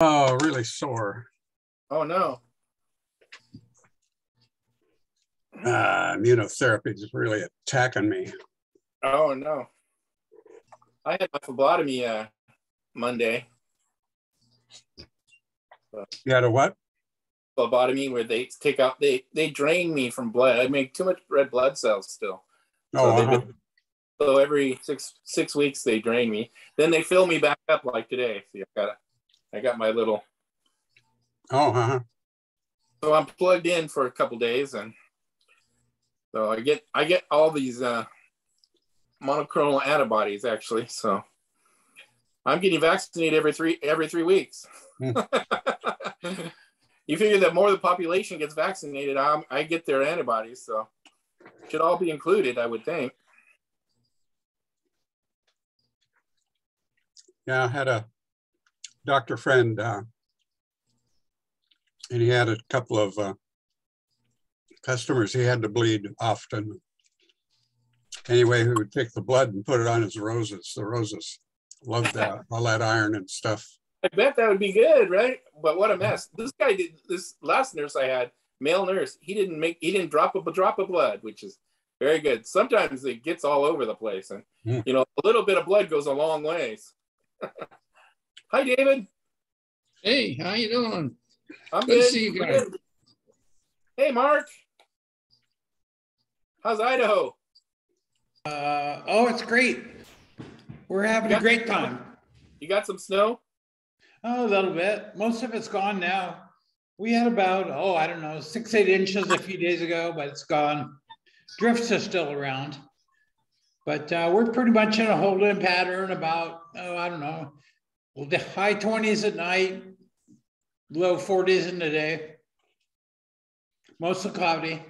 Oh, really sore. Oh, no. Immunotherapy is really attacking me. Oh, no. I had my phlebotomy Monday. You had a what? Phlebotomy, where they take out, they drain me from blood. I make too much red blood cells still. Oh, So every six weeks they drain me. Then they fill me back up like today. See, I got my little. Oh, So I'm plugged in for a couple days, and so I get all these monoclonal antibodies actually. So I'm getting vaccinated every three weeks. You figure that more of the population gets vaccinated, I get their antibodies, so should all be included, I would think. Yeah, I had a doctor friend, and he had a couple of customers he had to bleed often. Anyway, he would take the blood and put it on his roses. The roses loved that, all that iron and stuff. I bet that would be good, right? But what a mess. This guy did, this last nurse I had, male nurse, he didn't drop a drop of blood, which is very good. Sometimes it gets all over the place, and a little bit of blood goes a long ways. Hi, David. Hey, how you doing? I'm good to see you guys. Hey, Mark. How's Idaho? Oh, it's great. We're having a great time. You got some snow? Oh, a little bit. Most of it's gone now. We had about, I don't know, 6-8 inches a few days ago, but it's gone. Drifts are still around. But we're pretty much in a hold-in pattern about, I don't know, the high 20s at night, low 40s in the day. Mostly cloudy.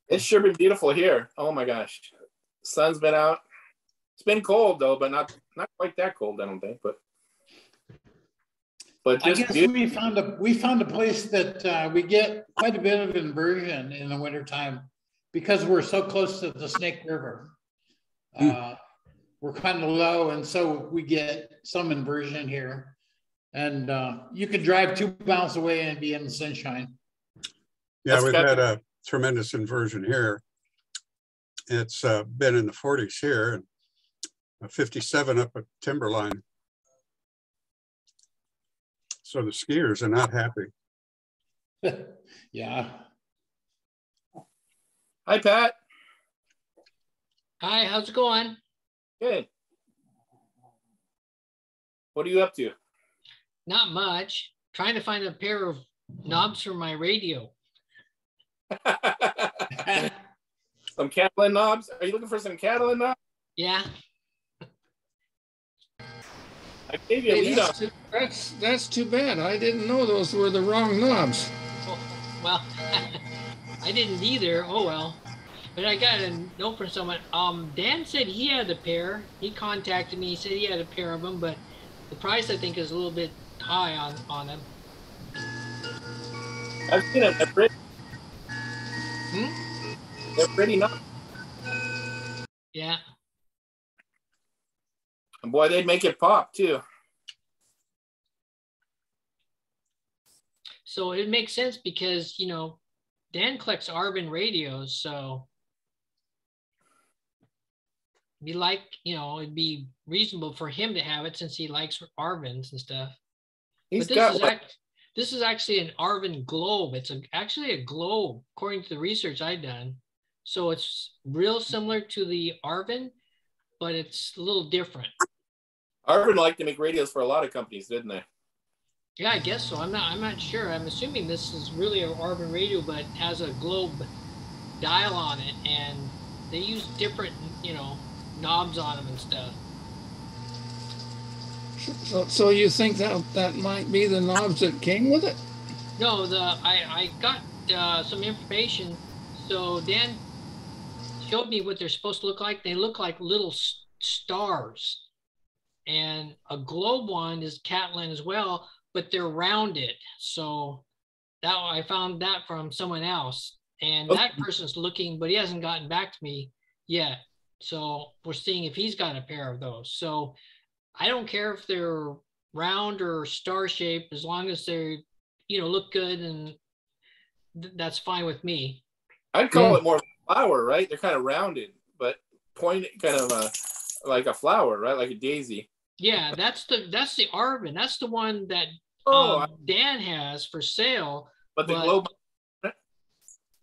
It's sure been beautiful here. Oh my gosh. Sun's been out. It's been cold though, but not quite that cold, I don't think. But just I guess we found a place that we get quite a bit of inversion in the wintertime because we're so close to the Snake River. We're kind of low, and so we get some inversion here. And you could drive 2 miles away and be in the sunshine. Yeah, we've had a tremendous inversion here. It's been in the 40s here, and 57 up at Timberline. So the skiers are not happy. Yeah. Hi, Pat. Hi, how's it going? Good. What are you up to? Not much. Trying to find a pair of knobs for my radio. Some Catalin knobs? Are you looking for some Catalin knobs? Yeah. I gave you a lead on. That's too bad. I didn't know those were the wrong knobs. Oh, well, I didn't either. Oh well. But I got a note from someone. Dan said he had a pair. He contacted me. He said he had a pair of them, but the price I think is a little bit high on them. I've seen them. They're pretty. They're pretty nice. Yeah. And boy, they'd make it pop too. So it makes sense because, Dan collects Arvin radios, so it'd be reasonable for him to have it since he likes Arvins and stuff. This is actually an Arvin globe. It's actually a globe, according to the research I've done. So it's real similar to the Arvin, but it's a little different. Arvin liked to make radios for a lot of companies, didn't they? Yeah, I guess so. I'm not sure. I'm assuming this is really an Arvin radio, but has a globe dial on it, and they use different, knobs on them and stuff. So you think that might be the knobs that came with it? No, I got some information. So Dan showed me what they're supposed to look like. They look like little stars. And a globe one is Catalin as well, but they're rounded. So that I found that from someone else. And that person's looking, but he hasn't gotten back to me yet. So we're seeing if he's got a pair of those. So I don't care if they're round or star shape, as long as they're, you know, look good, and that's fine with me. I'd call it more flower, right? They're kind of rounded, but pointed, kind of like a flower, right? Like a daisy. Yeah, that's the Arvin. That's the one that Dan has for sale. But the globe.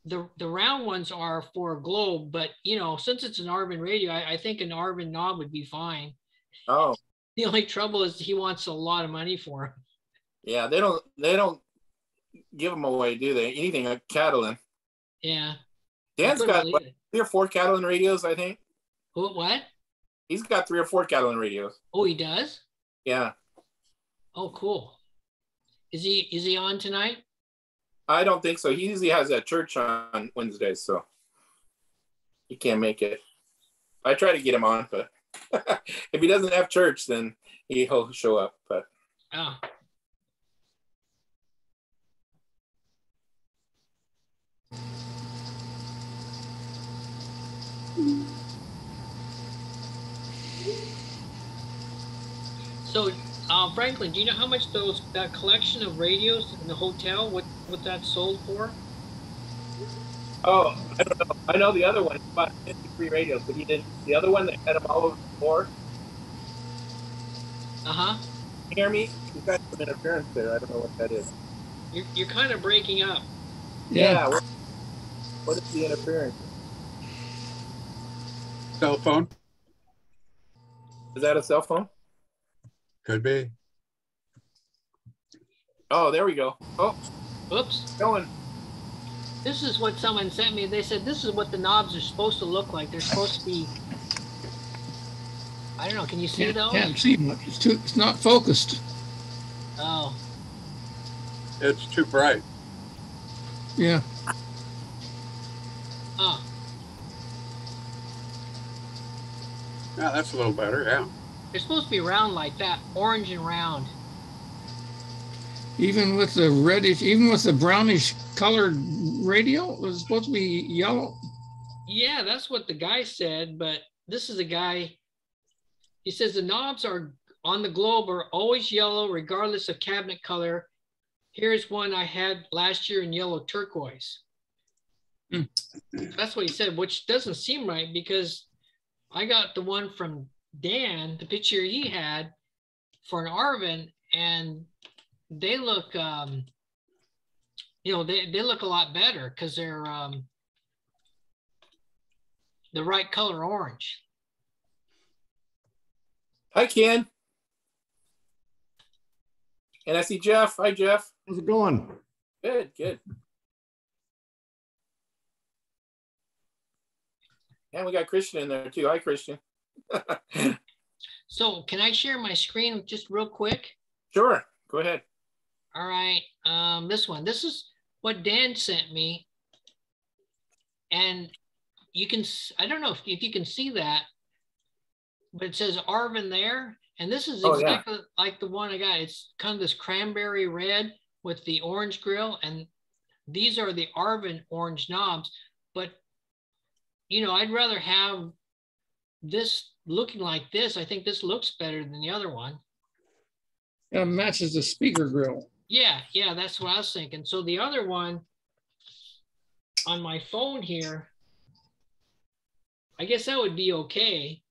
The round ones are for a globe, but you know, since it's an Arvin radio, I think an Arvin knob would be fine. Oh. The only trouble is he wants a lot of money for them. Yeah, they don't give them away, do they? Anything like Catalin. Yeah. Dan's got 3 or 4 Catalin radios, I think. What? He's got 3 or 4 Catalin radios. Oh, he does? Yeah. Oh, cool. Is he on tonight? I don't think so. He usually has a church on Wednesdays, so he can't make it. I try to get him on, but if he doesn't have church, then he'll show up. But so, Franklin, do you know how much that collection of radios in the hotel, what that sold for? Oh, I don't know. I know the other one. He bought 53 radios, but he didn't. The other one that had them all over the floor. Uh-huh. You hear me? You've got some interference there. I don't know what that is. You're kind of breaking up. Yeah. What is the interference? Cell phone? Is that a cell phone? Could be. Oh, there we go. Oh. Oops. Going. This is what someone sent me. They said this is what the knobs are supposed to look like. They're supposed to be, I don't know, can you see those? Can't see much. It's not focused. Oh. It's too bright. Yeah. Oh. Yeah, that's a little better, yeah. They're supposed to be round like that, orange and round. Even with the reddish, even with the brownish colored radio, it was supposed to be yellow. Yeah, that's what the guy said, but this is a guy, he says the knobs are on the globe are always yellow regardless of cabinet color. Here's one I had last year in yellow turquoise. That's what he said, which doesn't seem right because I got the one from Dan, the picture he had for an Arvin, and they look, you know, they look a lot better because they're the right color orange. Hi, Ken. And I see Jeff. Hi, Jeff. How's it going? Good, good. And we got Christian in there too. Hi, Christian. So can I share my screen just real quick? Sure, go ahead. All right, this one. This is what Dan sent me. And you can, I don't know if you can see that, but it says Arvin there. And this is exactly like the one I got. It's kind of this cranberry red with the orange grill. And these are the Arvin orange knobs. But, you know, I'd rather have this looking like this. I think this looks better than the other one. Yeah, it matches the speaker grill. Yeah, that's what I was thinking. So the other one on my phone here, I guess that would be okay.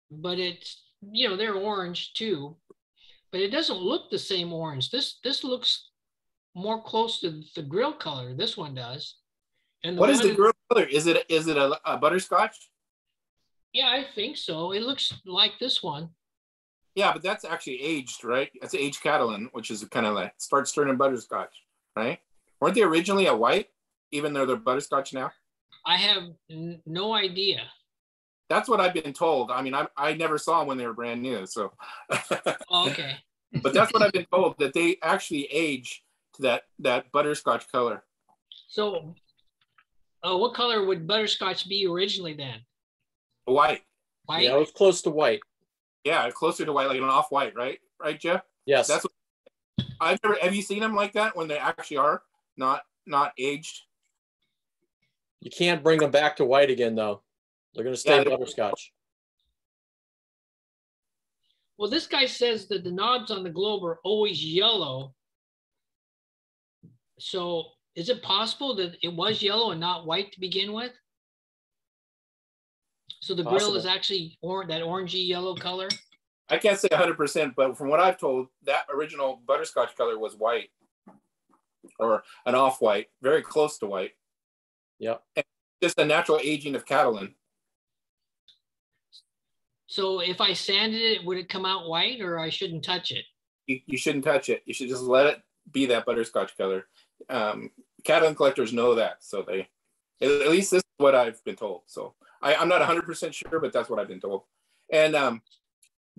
But it's, you know, they're orange too, but it doesn't look the same orange. This looks more close to the grill color. This one does. And what is the grill color? Is it a butterscotch? Yeah, I think so. It looks like this one. Yeah, but that's actually aged, right? That's aged Catalin, which is kind of like starts turning butterscotch, right? Weren't they originally a white, even though they're butterscotch now? I have no idea. That's what I've been told. I mean, I never saw them when they were brand new, so. Oh, okay. But that's what I've been told, that they actually age to that butterscotch color. So, what color would butterscotch be originally then? White. White? Yeah, it was close to white. Yeah, closer to white, like an off-white, right? Right, Jeff? Yes. That's what have you seen them like that when they actually are not aged? You can't bring them back to white again, though. They're going to stay butterscotch. Well, this guy says that the knobs on the globe are always yellow. So is it possible that it was yellow and not white to begin with? So the grill is actually that orangey yellow color? I can't say 100%, but from what I've told, that original butterscotch color was white or an off-white, very close to white. Yep. And just a natural aging of Catalin. So if I sanded it, would it come out white, or I shouldn't touch it? You shouldn't touch it. You should just let it be that butterscotch color. Catalin collectors know that. So they, at least this is what I've been told. So I'm not 100% sure, but that's what I've been told. And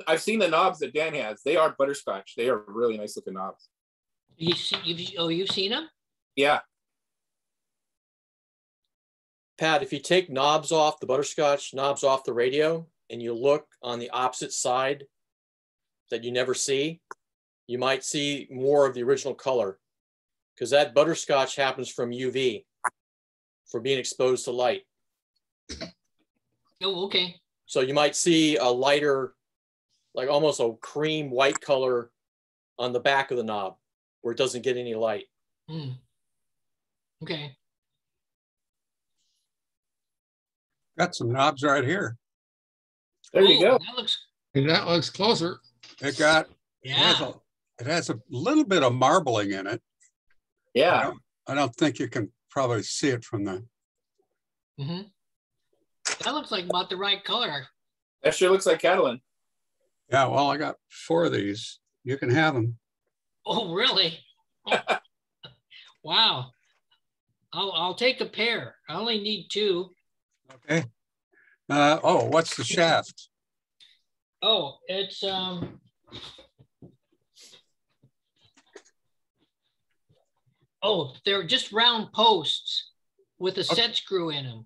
I've seen the knobs that Dan has. They are butterscotch. They are really nice looking knobs. You've seen them? Yeah. Pat, if you take knobs off, the butterscotch knobs off the radio, and you look on the opposite side that you never see, you might see more of the original color, because that butterscotch happens from UV, for being exposed to light. Oh, okay. So you might see a lighter, like almost a cream white color on the back of the knob where it doesn't get any light. Mm. Okay. Got some knobs right here. There you go. That looks closer. It got, yeah. It has a little bit of marbling in it. Yeah. I don't think you can probably see it from the. Mm-hmm. That looks like about the right color. That sure looks like Catalin. Yeah, well, I got 4 of these. You can have them. Oh, really? Oh. Wow. I'll take a pair. I only need 2. Okay. Oh, what's the shaft? Oh, it's oh, they're just round posts with a set screw in them.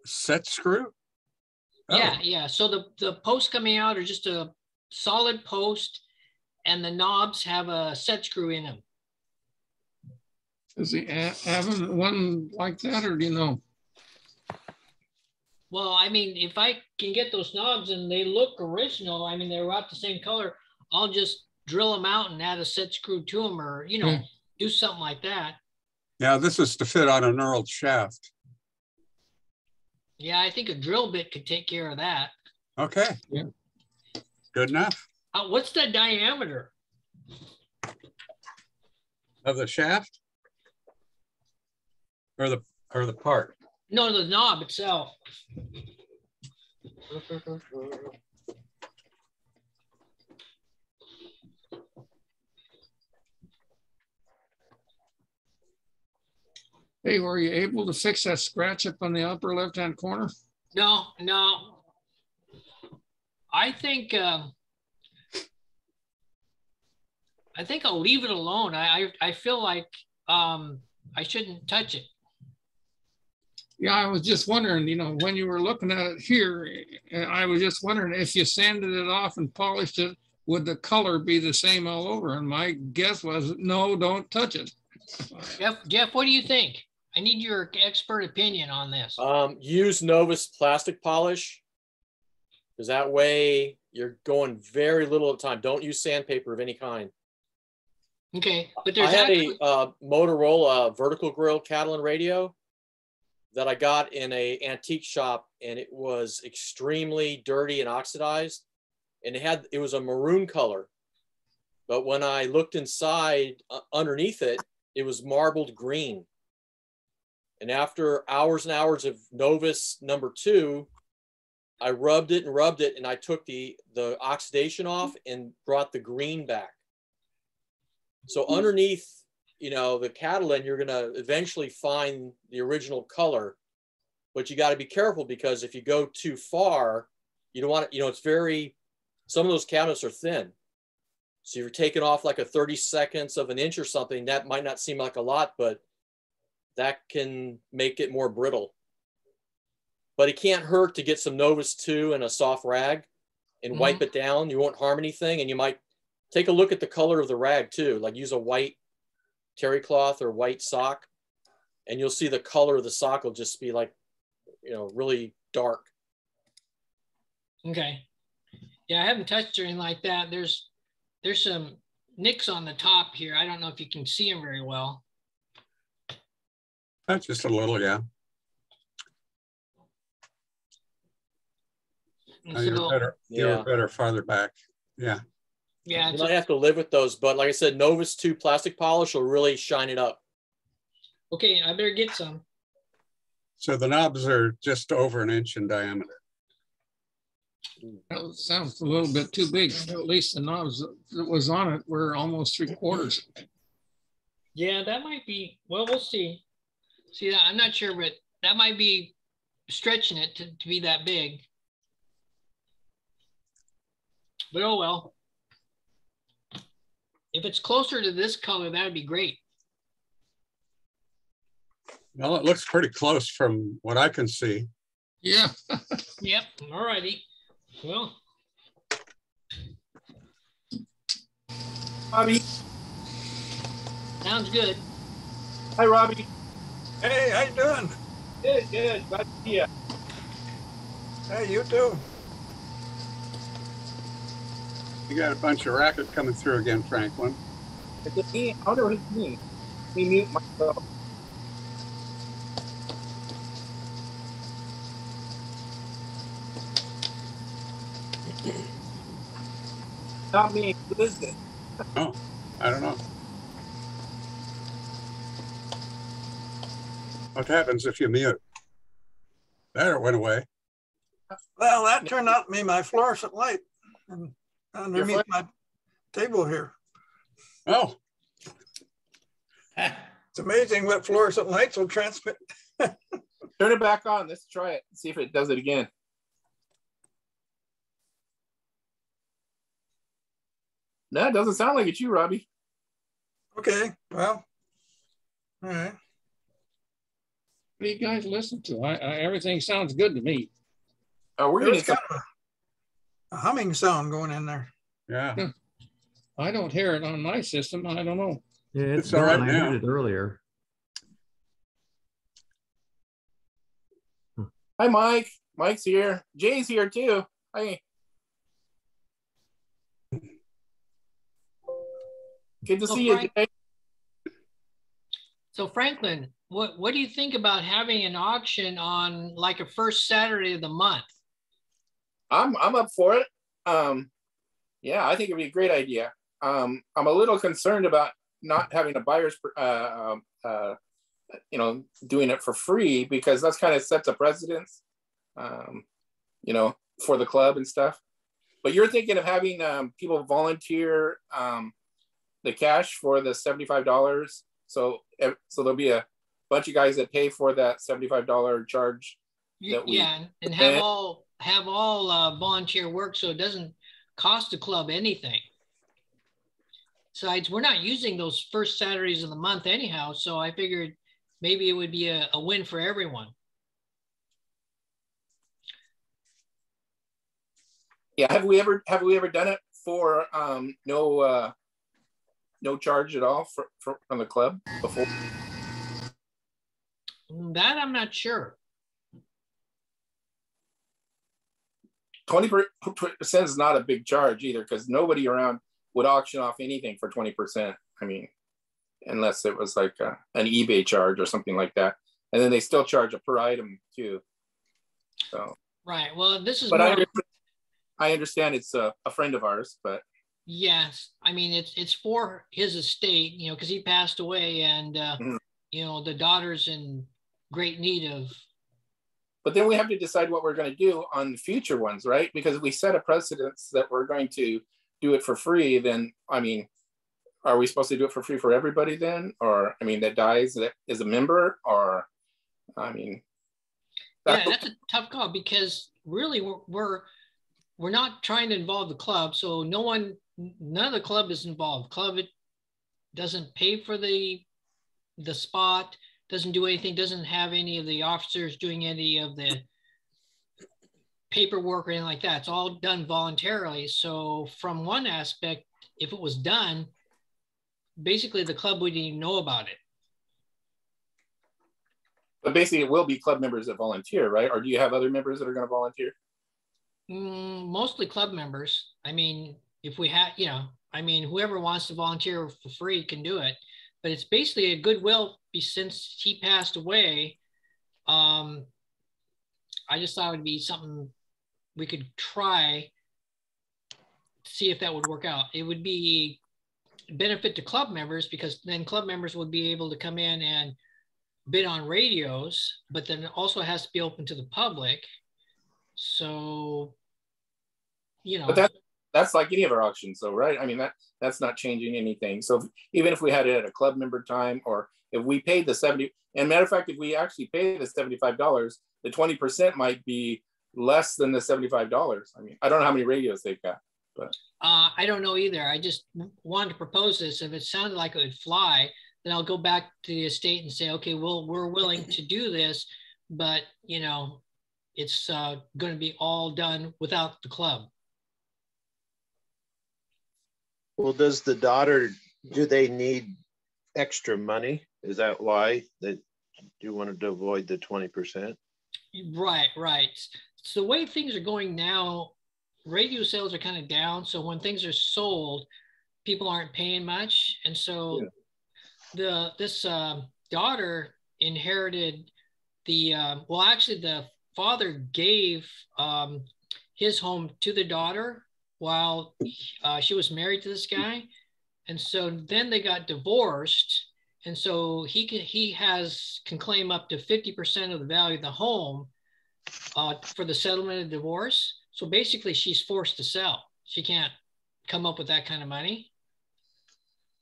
Set screw? Oh. Yeah. So the posts coming out are just a solid post, and the knobs have a set screw in them. Does he have one like that, or do you know? Well, I mean, if I can get those knobs and they look original, I mean, they're about the same color, I'll just drill them out and add a set screw to them, or, do something like that. Yeah, this is to fit on a knurled shaft. Yeah, I think a drill bit could take care of that. Okay. Yeah. Good enough. What's the diameter of the shaft? Or the part? No, the knob itself. Hey, were you able to fix that scratch up on the upper left-hand corner? No. I think I'll leave it alone. I feel like I shouldn't touch it. Yeah, I was just wondering, when you were looking at it here, I was just wondering if you sanded it off and polished it, would the color be the same all over? And my guess was, no, don't touch it. Jeff, what do you think? I need your expert opinion on this. Use Novus plastic polish, because that way you're going very little at a time. Don't use sandpaper of any kind. Okay, but there's I had a Motorola vertical grill Catalin radio that I got in a antique shop, and it was extremely dirty and oxidized, and it was a maroon color. But when I looked inside underneath it, it was marbled green. And after hours and hours of Novus #2, I rubbed it, and I took the oxidation off and brought the green back. So underneath, the Catalin, you're going to eventually find the original color, but you got to be careful, because if you go too far, you don't want it, some of those cabinets are thin. So if you're taking off like a 32nd of an inch or something, that might not seem like a lot, but that can make it more brittle. But it can't hurt to get some Novus 2 and a soft rag and wipe it down. You won't harm anything. And you might take a look at the color of the rag too, like use a white terry cloth or white sock, and you'll see the color of the sock will just be like, really dark. Okay. Yeah, I haven't touched anything like that. There's some nicks on the top here. I don't know if you can see them very well. That's just a little, yeah. You're better farther back. Yeah. Yeah. You might have to live with those, but like I said, Novus 2 plastic polish will really shine it up. Okay, I better get some. So the knobs are just over 1 inch in diameter. That sounds a little bit too big. At least the knobs that was on it were almost 3/4. Yeah, that might be, well, we'll see. See, that I'm not sure, but that might be stretching it to be that big. But oh well. If it's closer to this color, that would be great. Well, it looks pretty close from what I can see. Yeah. Yep. All righty. Well. Robbie. Sounds good. Hi, Robbie. Hey, how you doing? Good, good. Glad to see you. Hey, you too. You got a bunch of racket coming through again, Franklin. Is it me? I wonder if it's me. Let me mute myself. Not me. Who is it? Oh, I don't know. What happens if you mute? There, it went away. Well, that turned out to be my fluorescent light underneath my table here. Oh. It's amazing what fluorescent lights will transmit. Turn it back on. Let's try it. See if it does it again. No, it doesn't sound like it's you, Robbie. Okay, well, all right. What do you guys listen to? Everything sounds good to me. Oh, we're There's getting kind of a humming sound going in there. Yeah. I don't hear it on my system. I don't know. Yeah, it's all right gone. I now. heard it earlier. Hi, Mike. Mike's here. Jay's here too. Hi. Good to see you, Jay. So Franklin, what do you think about having an auction on like a first Saturday of the month? I'm up for it. Yeah, I think it'd be a great idea. I'm a little concerned about not having a buyer's, doing it for free, because that's kind of sets a precedence, for the club and stuff. But you're thinking of having people volunteer the cash for the $75. So there'll be a bunch of guys that pay for that $75 charge. Yeah, and have all volunteer work, so it doesn't cost the club anything. Besides, we're not using those first Saturdays of the month anyhow, so I figured maybe it would be a win for everyone. Yeah, have we ever done it for no charge at all from the club before? That I'm not sure. 20% is not a big charge either, because nobody around would auction off anything for 20%. I mean, unless it was like an eBay charge or something like that. And then they still charge a per item too. So right. Well, this is. But I understand it's a friend of ours, but. Yes, I mean it's for his estate, because he passed away, and the daughter's in great need of. But then we have to decide what we're going to do on future ones, right? Because if we set a precedence that we're going to do it for free, then, I mean, are we supposed to do it for free for everybody then? Or, I mean, that dies that is a member, or, I mean. Yeah, that's a tough call, because really we're not trying to involve the club. So none of the club is involved. Club doesn't pay for the spot, doesn't do anything, doesn't have any of the officers doing any of the paperwork or anything like that. It's all done voluntarily. So from one aspect, if it was done, basically the club wouldn't even know about it. But basically it will be club members that volunteer, right? Or do you have other members that are going to volunteer? Mostly club members. I mean, if we had, I mean, whoever wants to volunteer for free can do it, but it's basically a goodwill since he passed away. I just thought it would be something we could try to see if that would work out. It would be a benefit to club members because then club members would be able to come in and bid on radios, but then it also has to be open to the public. So, But that's like any of our auctions, though, right? I mean, that's not changing anything. So even if we had it at a club member time, or if we paid the 70, and matter of fact, if we actually pay the $75, the 20% might be less than the $75. I mean, I don't know how many radios they've got, but I don't know either. I just wanted to propose this. If it sounded like it would fly, then I'll go back to the estate and say, okay, well, we're willing to do this, but it's going to be all done without the club. Well, does the daughter, do they need extra money? Is that why that you wanted to avoid the 20%? Right. So the way things are going now, radio sales are kind of down. So when things are sold, people aren't paying much. And so this daughter inherited the, actually the father gave his home to the daughter while she was married to this guy. And so then they got divorced. And so he can claim up to 50% of the value of the home for the settlement of divorce. So basically she's forced to sell. She can't come up with that kind of money.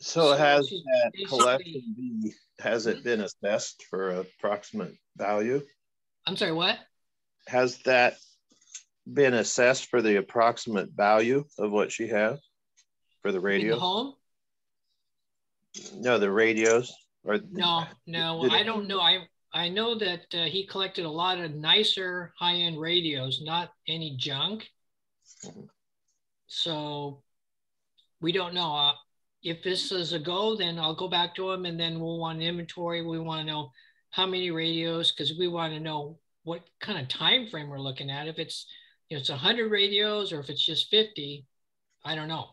So has that collection has it been assessed for approximate value? I'm sorry, what? Has that been assessed for the approximate value of what she has for the radio? In the home? No, the radios. Or no, I don't know. I know that he collected a lot of nicer high-end radios, not any junk. So we don't know. If this is a go, then I'll go back to him and then we'll want an inventory. We want to know how many radios, because we want to know what kind of time frame we're looking at. If it's it's 100 radios or if it's just 50, I don't know.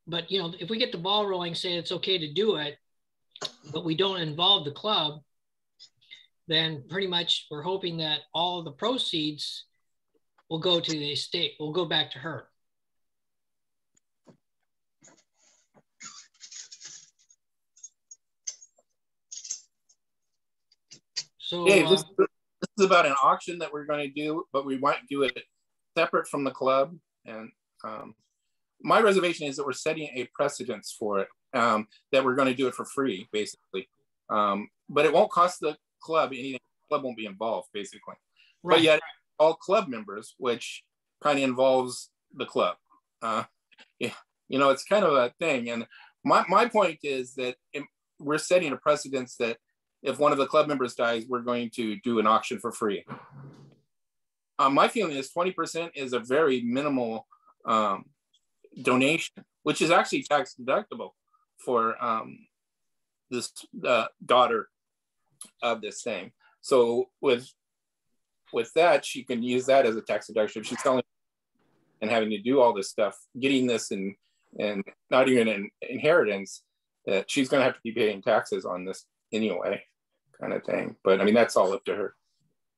But if we get the ball rolling, say it's okay to do it, but we don't involve the club, then pretty much we're hoping that all of the proceeds will go to the estate, will go back to her. So this is about an auction that we're going to do, but we might do it separate from the club. And my reservation is that we're setting a precedence for it, that we're going to do it for free, basically. But it won't cost the club anything. The club won't be involved, basically. Right. But yet, all club members, which kind of involves the club. It's kind of a thing. And my point is that we're setting a precedence that if one of the club members dies, we're going to do an auction for free. My feeling is 20% is a very minimal donation, which is actually tax deductible for this daughter of this thing. So with that, she can use that as a tax deduction. She's selling and having to do all this stuff, getting this and not even an inheritance, that she's going to have to be paying taxes on this anyway, kind of thing. But I mean, that's all up to her.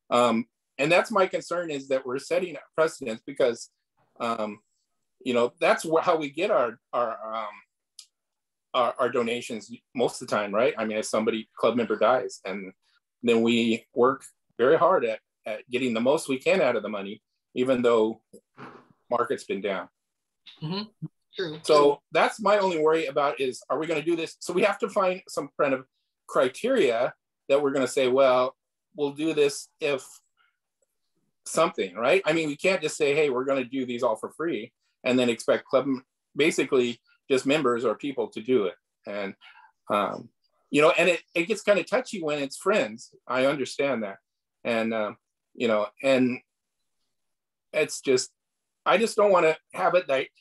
And that's my concern, is that we're setting a precedence because, that's how we get our donations most of the time, right? I mean, if club member dies, and then we work very hard at getting the most we can out of the money, even though market's been down. Mm-hmm. True. So that's my only worry about is, are we going to do this? So we have to find some kind of criteria that we're going to say, well, we'll do this if something, right? I mean, we can't just say, hey, we're going to do these all for free and then expect basically just members or people to do it. And, and it gets kind of touchy when it's friends. I understand that. And, and it's just, I just don't want to have it like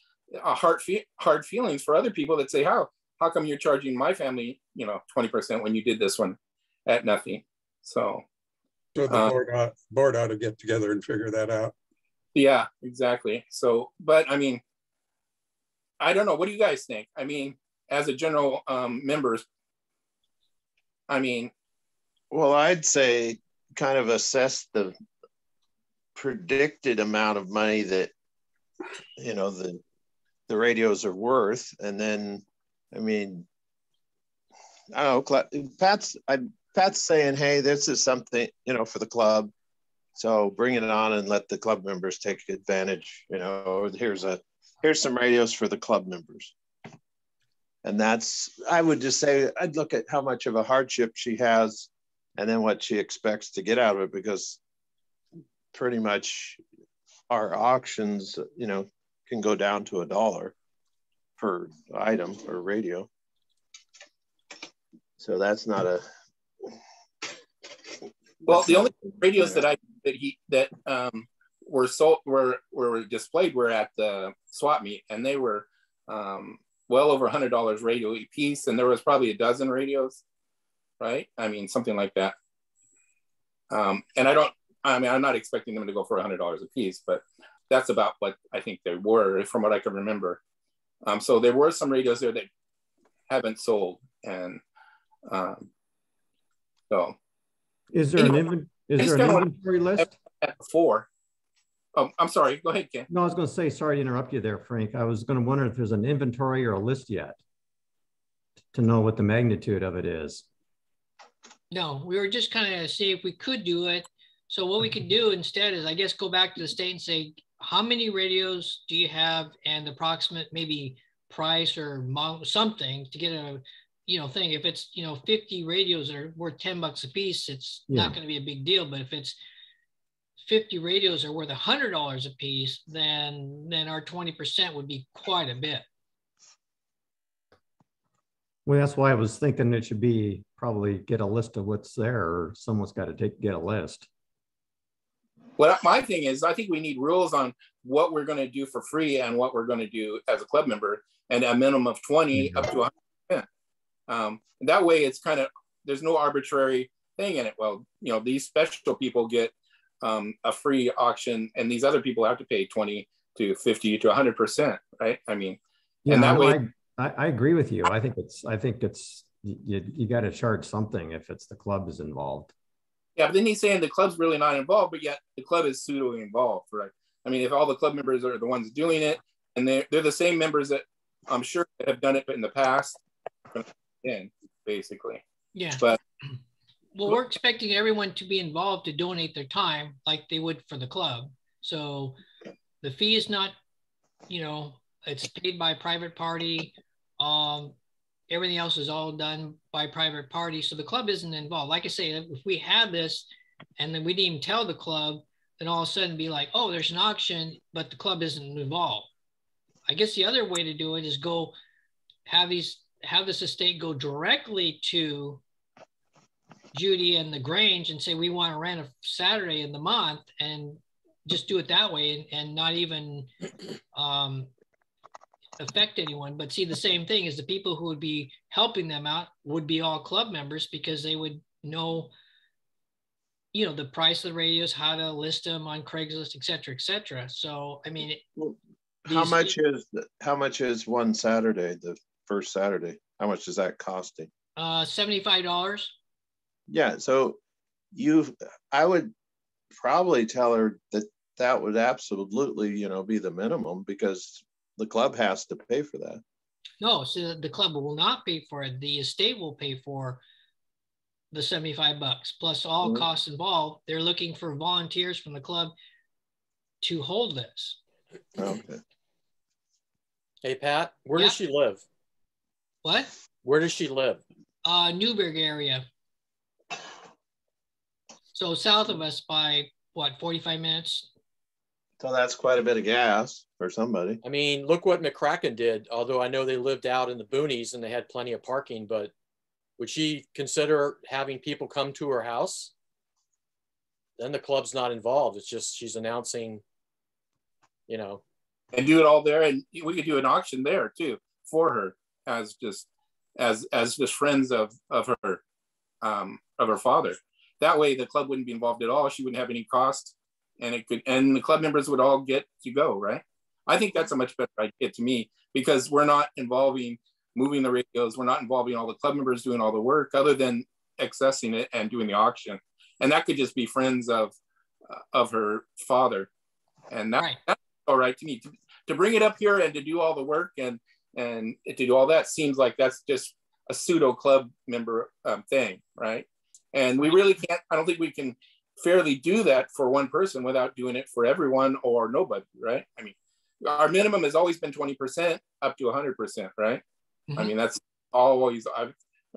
hard feelings for other people that say, how come you're charging my family, 20% when you did this one at nothing? So So the board ought to get together and figure that out. Yeah, exactly. So, but I mean, I don't know. What do you guys think? I mean, as a general members, I mean. Well, I'd say kind of assess the predicted amount of money that, you know, the radios are worth. And then, I mean, I don't know, Pat's saying, hey, this is something, you know, for the club. So bring it on and let the club members take advantage, you know, here's some radios for the club members. And that's, I would just say, I'd look at how much of a hardship she has and then what she expects to get out of it, because pretty much our auctions, you know, can go down to $1 per item or radio. So that's not a. Well, the only radios that were sold were displayed were at the swap meet, and they were well over $100 radio a piece, and there was probably a dozen radios, right? I mean, something like that. And I'm not expecting them to go for $100 a piece, but that's about what I think they were, from what I can remember. So there were some radios there that haven't sold, and so. Is there an inventory list? Before. Oh, I'm sorry. Go ahead, Ken. No, I was going to say, sorry to interrupt you there, Frank. I was going to wonder if there's an inventory or a list yet to know what the magnitude of it is. No, we were just kind of see if we could do it. So what we could do instead is, I guess, go back to the state and say, how many radios do you have, and the approximate maybe price or model, something to get a, you know, thing. If it's, you know, 50 radios that are worth $10 a piece, it's not going to be a big deal. But if it's 50 radios are worth $100 a piece, then our 20% would be quite a bit. Well, that's why I was thinking it should be probably get a list of what's there, or someone's got to get a list. Well, my thing is, I think we need rules on what we're going to do for free and what we're going to do as a club member, and a minimum of 20 up to 100%. That way it's kind of, there's no arbitrary thing in it. Well, you know, these special people get a free auction, and these other people have to pay 20 to 50 to 100%, right? I mean, yeah, and that way. I agree with you. I think it's you got to charge something if it's the club is involved. Yeah, but then he's saying the club's really not involved, but yet the club is pseudo involved, right? I mean, if all the club members are the ones doing it, and they're the same members that I'm sure have done it in the past, basically. Yeah. But well, we're expecting everyone to be involved to donate their time like they would for the club. So the fee is not, you know, it's paid by private party. Everything else is all done by private party. So the club isn't involved. Like I say, if we had this and then we didn't even tell the club, then all of a sudden be like, oh, there's an auction, but the club isn't involved. I guess the other way to do it is go have this estate go directly to Judy and the Grange and say, we want to rent a Saturday in the month, and just do it that way and not even affect anyone. But see, the same thing is the people who would be helping them out would be all club members, because they would know, you know, the price of the radios, how to list them on Craigslist, et cetera, et cetera. So, I mean, how much is one Saturday, the first Saturday? How much is that costing? $75. Yeah, so I would probably tell her that would absolutely, you know, be the minimum, because the club has to pay for that. No, so the club will not pay for it. The estate will pay for the $75 plus all costs involved. They're looking for volunteers from the club to hold this. Okay. Hey, Pat, where does she live? What? Where does she live? Newburgh area. So south of us by what, 45 minutes? So that's quite a bit of gas for somebody. I mean, look what McCracken did, although I know they lived out in the boonies and they had plenty of parking, but would she consider having people come to her house? Then the club's not involved. It's just she's announcing, you know. And do it all there, and we could do an auction there too for her as just friends of her father. that way the club wouldn't be involved at all. She wouldn't have any cost, and the club members would all get to go, right? I think that's a much better idea to me, because we're not involving moving the radios. We're not involving all the club members doing all the work other than accessing it and doing the auction. And that could just be friends of her father. And that's all right to me. To bring it up here and to do all the work and to do all that seems like that's just a pseudo club member thing, right? And we really can't, I don't think we can fairly do that for one person without doing it for everyone or nobody, right? I mean, our minimum has always been 20% up to 100%, right? Mm-hmm. I mean, that's always,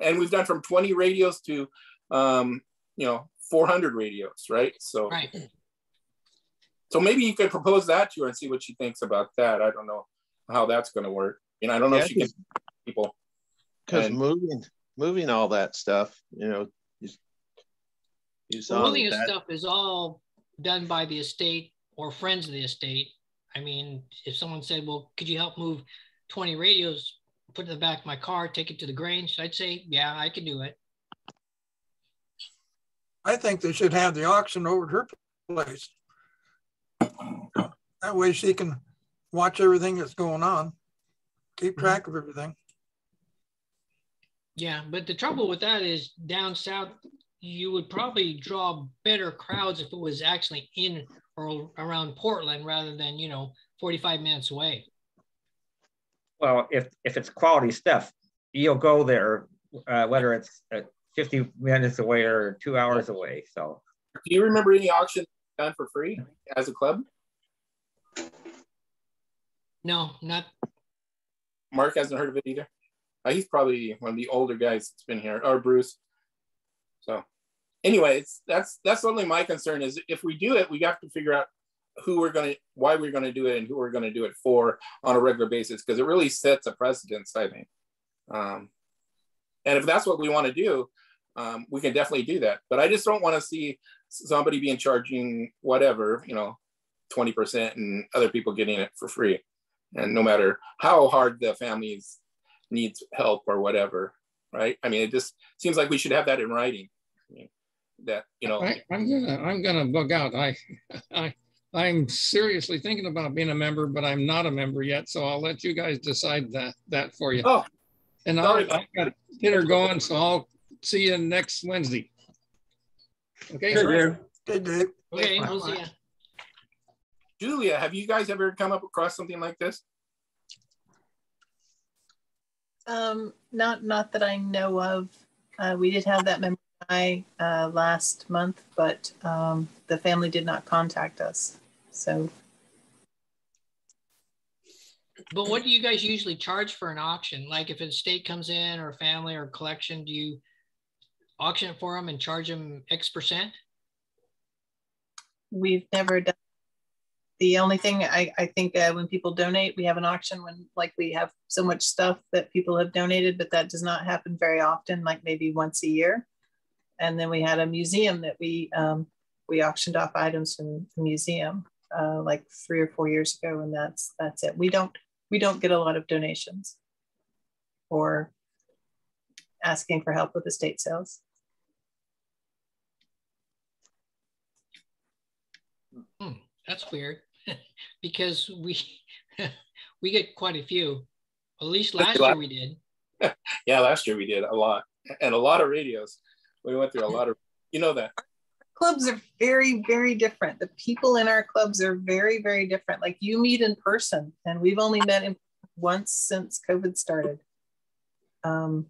and we've done from 20 radios to, 400 radios, right? So, so maybe you could propose that to her and see what she thinks about that. I don't know how that's going to work. You know, I don't know if she can people. Because moving all that stuff, you know, moving stuff is all done by the estate or friends of the estate. I mean, if someone said, well, could you help move 20 radios, put it in the back of my car, take it to the Grange, I'd say, yeah, I can do it. I think they should have the auction over at her place. That way she can watch everything that's going on, keep track of everything. Yeah, but the trouble with that is down south, you would probably draw better crowds if it was actually in or around Portland rather than, 45 minutes away. Well, if it's quality stuff, you'll go there, whether it's 50 minutes away or 2 hours away. So, do you remember any auction done for free as a club? No, not. Mark hasn't heard of it either. He's probably one of the older guys that's been here, or Bruce. So, anyway, that's only my concern is if we do it, we have to figure out why we're going to do it and who we're going to do it for on a regular basis, because it really sets a precedence, I think. And if that's what we want to do, we can definitely do that. But I just don't want to see somebody being charging whatever, 20% and other people getting it for free. And no matter how hard the families needs help or whatever, right? I mean, it just seems like we should have that in writing. That I'm gonna bug out. I'm seriously thinking about being a member, but I'm not a member yet. So I'll let you guys decide that for you. Oh, and I've got dinner going, so I'll see you next Wednesday. Okay. Good, Dave. Okay, we'll see you. Julia, have you guys ever come up across something like this? Not that I know of. We did have that member die last month, but the family did not contact us. So. But what do you guys usually charge for an auction? Like if an estate comes in or a family or collection, do you auction it for them and charge them X%? We've never done. The only thing I think when people donate, we have an auction when we have so much stuff that people have donated, but that does not happen very often, like maybe once a year. And then we had a museum that we auctioned off items from the museum like 3 or 4 years ago, and that's it. We don't get a lot of donations or asking for help with estate sales. That's weird because we get quite a few. At least last year we did. Yeah, last year we did a lot, and a lot of radios. We went through a lot of, that. Clubs are very, very different. The people in our clubs are very, very different. Like you meet in person, and we've only met in once since COVID started. So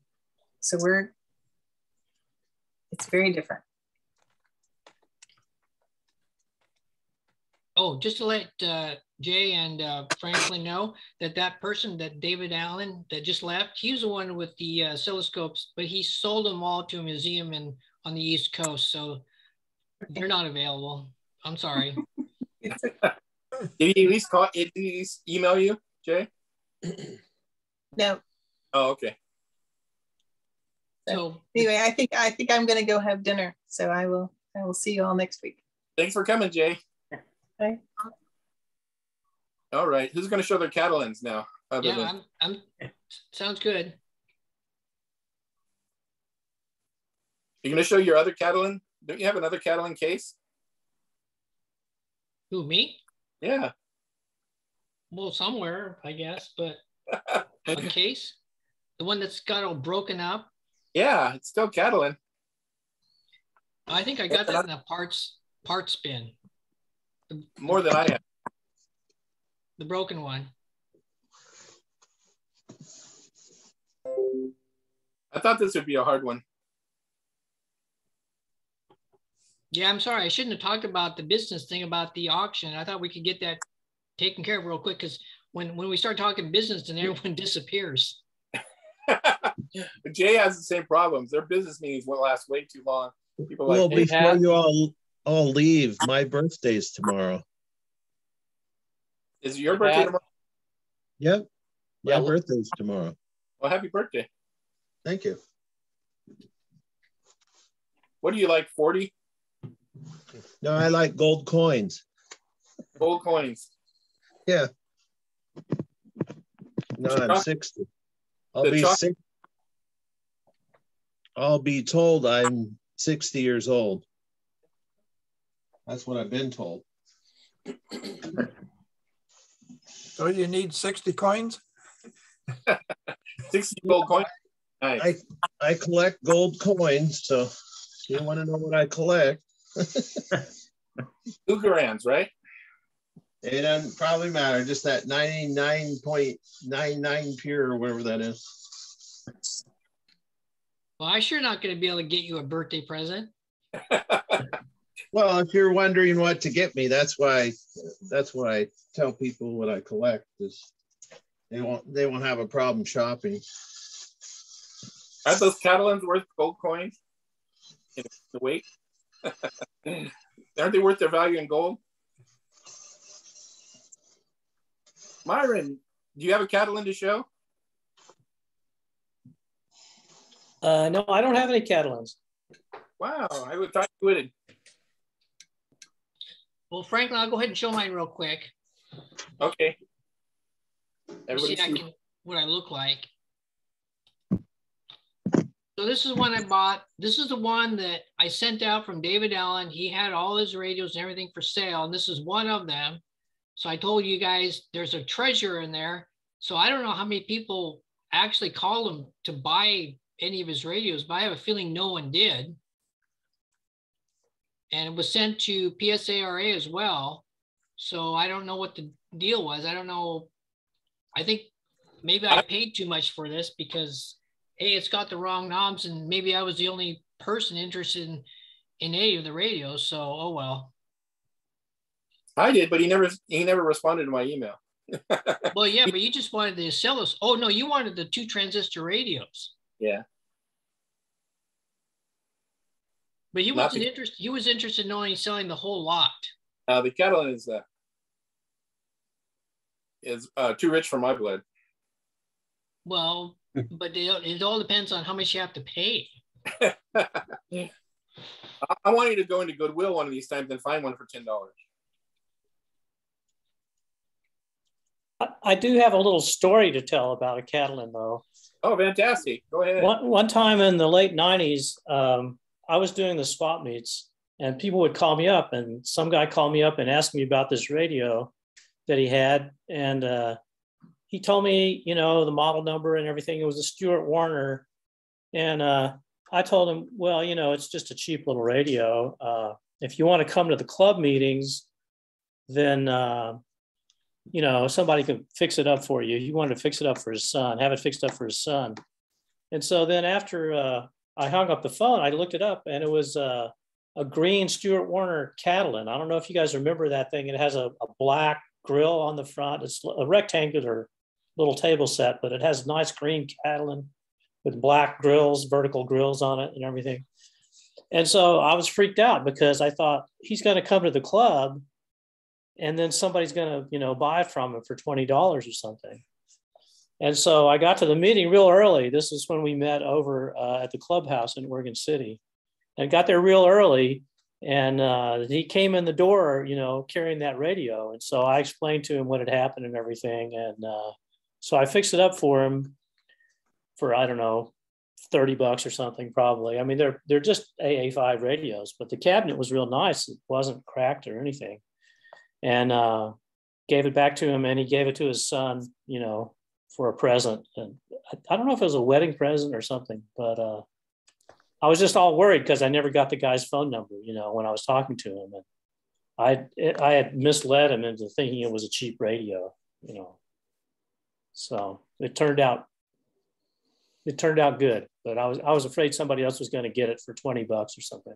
it's very different. Oh, just to let Jay and Franklin know that person, that David Allen that just left, he was the one with the oscilloscopes, but he sold them all to a museum on the East Coast. So they're not available. I'm sorry. Did he at least call? Did he email you, Jay? No. Oh, okay. So anyway, I think I'm going to go have dinner. So I will see you all next week. Thanks for coming, Jay. Okay. All right. Who's going to show their Catalins now? I'm sounds good. You're going to show your other Catalin Don't you have another Catalin case? Who, me? Yeah. Well, somewhere, I guess, but a case? The one that's got all broken up? Yeah, it's still Catalin. I think I got that in a parts bin. More than I have. The broken one. I thought this would be a hard one. Yeah, I'm sorry. I shouldn't have talked about the business thing about the auction. I thought we could get that taken care of real quick, because when we start talking business, then everyone disappears. But Jay has the same problems. Their business meetings will last way too long. People well, like, before you all leave, my birthday's tomorrow. Is it your birthday tomorrow? Yep. My birthday's tomorrow. Well, happy birthday. Thank you. What do you like, 40? No, I like gold coins. Gold coins. Yeah. No, I'm 60. I'll be 60. I'll be told I'm 60 years old. That's what I've been told. So you need 60 coins? 60 gold coins? Nice. I collect gold coins, so you want to know what I collect. Lugarans, right? It doesn't probably matter. Just that 99.99 pure or whatever that is. Well, I'm sure not going to be able to get you a birthday present. Well, if you're wondering what to get me, that's why I tell people what I collect, is they won't have a problem shopping. Aren't those Catalans worth gold coins? In the weight? Aren't they worth their value in gold? Myron, do you have a Catalin to show? No, I don't have any Catalins. Wow, I would thought you would. Well, Franklin, I'll go ahead and show mine real quick. Okay. See what I look like. So this is one I bought. This is the one that I sent out from David Allen. He had all his radios and everything for sale, and this is one of them. So I told you guys there's a treasure in there. So I don't know how many people actually called him to buy any of his radios, but I have a feeling no one did. And it was sent to PSARA as well. So I don't know what the deal was. I don't know. I think maybe I paid too much for this because, hey, it's got the wrong knobs, and maybe I was the only person interested in any of the radios. So, oh well. I did, but he never responded to my email. Well, yeah, but you just wanted the sell us. Oh no, you wanted the 2 transistor radios. Yeah. But he wasn't interested. He was interested in only selling the whole lot. The Catalin is too rich for my blood. Well, but it all depends on how much you have to pay. I want you to go into Goodwill one of these times and find one for $10. I do have a little story to tell about a Catalin, though. Oh, fantastic. Go ahead. One time in the late 90s, I was doing the swap meets, and people would call me up, and some guy called me up and asked me about this radio that he had. And he told me, you know, the model number and everything. It was a Stuart Warner. And I told him, well, you know, it's just a cheap little radio. If you want to come to the club meetings, then, you know, somebody could fix it up for you. He wanted to fix it up for his son, have it fixed up for his son. And so then after I hung up the phone, I looked it up, and it was a green Stuart Warner Catalin. I don't know if you guys remember that thing. It has a black grill on the front. It's a rectangular little table set, but it has nice green Catalin with black grills, vertical grills on it and everything. And so I was freaked out because I thought he's going to come to the club and then somebody's going to, you know, buy it from him for $20 or something. And so I got to the meeting real early. This is when we met over at the clubhouse in Oregon City, and got there real early. And he came in the door, you know, carrying that radio. And so I explained to him what had happened and everything. And so I fixed it up for him for, I don't know, $30 or something, probably. I mean, they're just AA5 radios, but the cabinet was real nice. It wasn't cracked or anything. And gave it back to him, and he gave it to his son, you know, for a present. And I don't know if it was a wedding present or something, but I was just all worried because I never got the guy's phone number, you know, when I was talking to him. And I had misled him into thinking it was a cheap radio, you know. So it turned out good, but I was afraid somebody else was going to get it for $20 or something.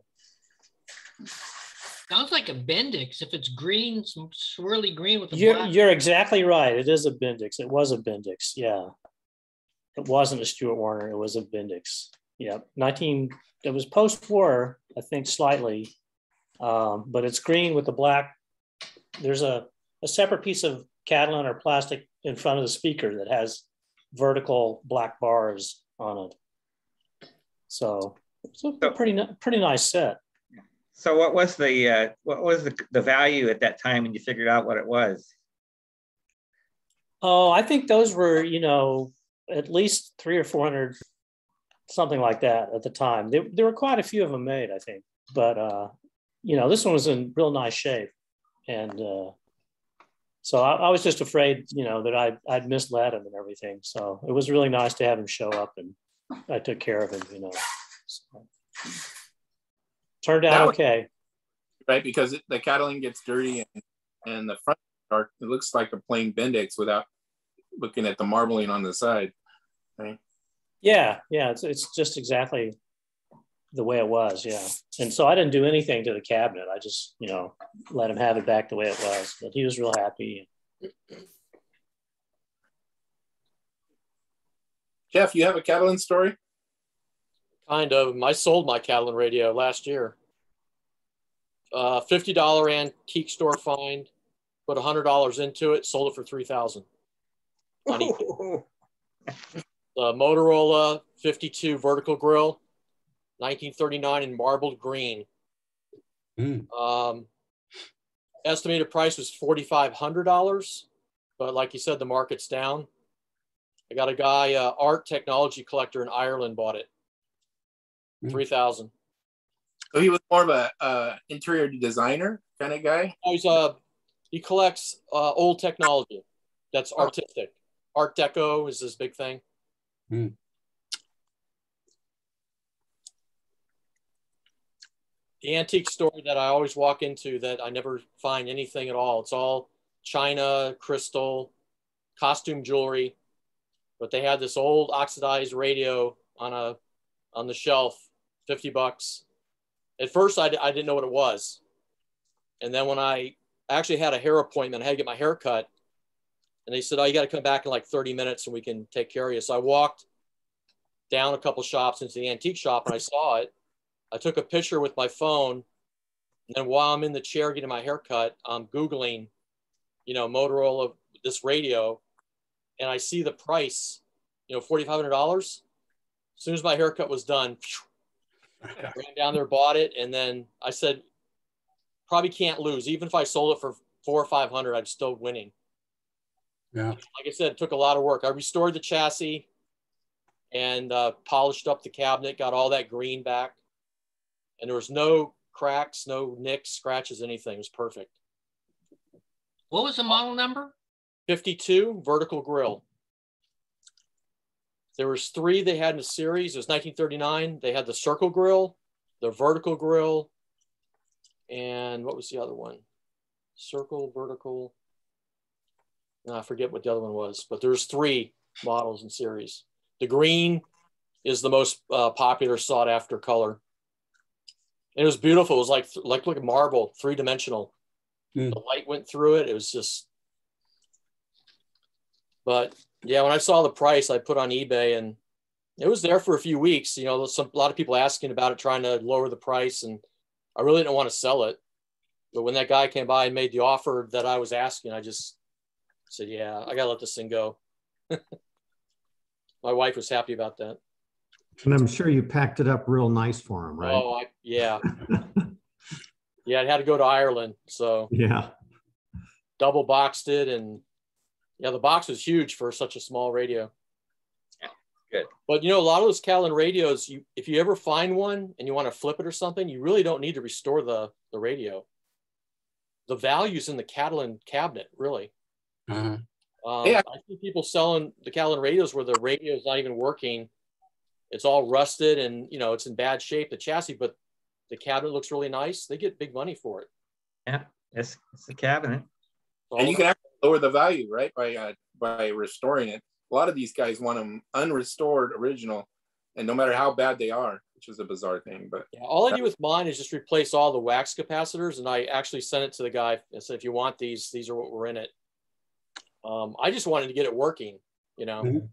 Sounds like a Bendix. If it's green, some swirly green with the black. You're exactly right. It is a Bendix. It was a Bendix. Yeah. It wasn't a Stuart Warner. It was a Bendix. Yeah. It was post-war, I think, slightly. But it's green with the black. There's a separate piece of Catalin or plastic in front of the speaker that has vertical black bars on it. So it's a pretty nice set. So what was the value at that time when you figured out what it was? Oh, I think those were, you know, at least 300 or 400, something like that at the time. There were quite a few of them made, I think. But, you know, this one was in real nice shape. And so I was just afraid, you know, that I'd misled him and everything. So it was really nice to have him show up, and I took care of him, you know. So, turned out okay. Right, because the Catalin gets dirty and the front part, it looks like a plain Bendix without looking at the marbling on the side. Right? Yeah, it's just exactly the way it was, yeah. And so I didn't do anything to the cabinet. I just, you know, let him have it back the way it was. But he was real happy. Jeff, you have a Catalin story? Kind of. I sold my Catalin radio last year. $50 antique store find, put $100 into it, sold it for $3,000. The Motorola 52 vertical grill, 1939 in marbled green. Estimated price was $4,500, but like you said, the market's down. I got a guy, art technology collector in Ireland, bought it. $3,000. So he was more of a interior designer kind of guy? He collects old technology that's artistic. Art Deco is his big thing. The antique store that I always walk into that I never find anything at all. It's all china, crystal, costume jewelry. But they had this old oxidized radio on the shelf, $50. At first, I didn't know what it was. And then when I actually had a hair appointment, I had to get my hair cut. And they said, oh, you got to come back in like 30 minutes and we can take care of you. So I walked down a couple shops into the antique shop and I saw it. I took a picture with my phone. And then while I'm in the chair getting my hair cut, I'm Googling, you know, Motorola, this radio. And I see the price, you know, $4,500. As soon as my haircut was done, ran down there, bought it. And then I said, probably can't lose. Even if I sold it for $400 or $500, I'm still winning. Yeah. Like I said, it took a lot of work. I restored the chassis and polished up the cabinet, got all that green back. And there was no cracks, no nicks, scratches, anything. It was perfect. What was the model number? 52 vertical grill. There was 3 they had in a series. It was 1939. They had the circle grill, the vertical grill, and what was the other one? Circle, vertical. No, I forget what the other one was, but there's 3 models in series. The green is the most popular, sought after color. And it was beautiful. It was like look at marble, 3-dimensional. The light went through it. It was just, but yeah, when I saw the price, I put on eBay and it was there for a few weeks. You know, a lot of people asking about it, trying to lower the price. And I really didn't want to sell it. But when that guy came by and made the offer that I was asking, I just said, yeah, I got to let this thing go. My wife was happy about that. And I'm sure you packed it up real nice for him, right? Oh, yeah. Yeah, it had to go to Ireland. So yeah, double boxed it. And yeah, the box was huge for such a small radio. Good. But, you know, a lot of those Catalin radios, if you ever find one and you want to flip it or something, you really don't need to restore the radio. The value's in the Catalin cabinet, really. Uh-huh. I see people selling the Catalin radios where the radio is not even working. It's all rusted and, you know, it's in bad shape, the chassis, but the cabinet looks really nice. They get big money for it. Yeah, it's a cabinet. And you can actually lower the value, right, by restoring it. A lot of these guys want them unrestored original, and no matter how bad they are, which is a bizarre thing. But yeah, all I do with mine is just replace all the wax capacitors, and I actually sent it to the guy and said, if you want these are what were in it. I just wanted to get it working, you know. Mm-hmm.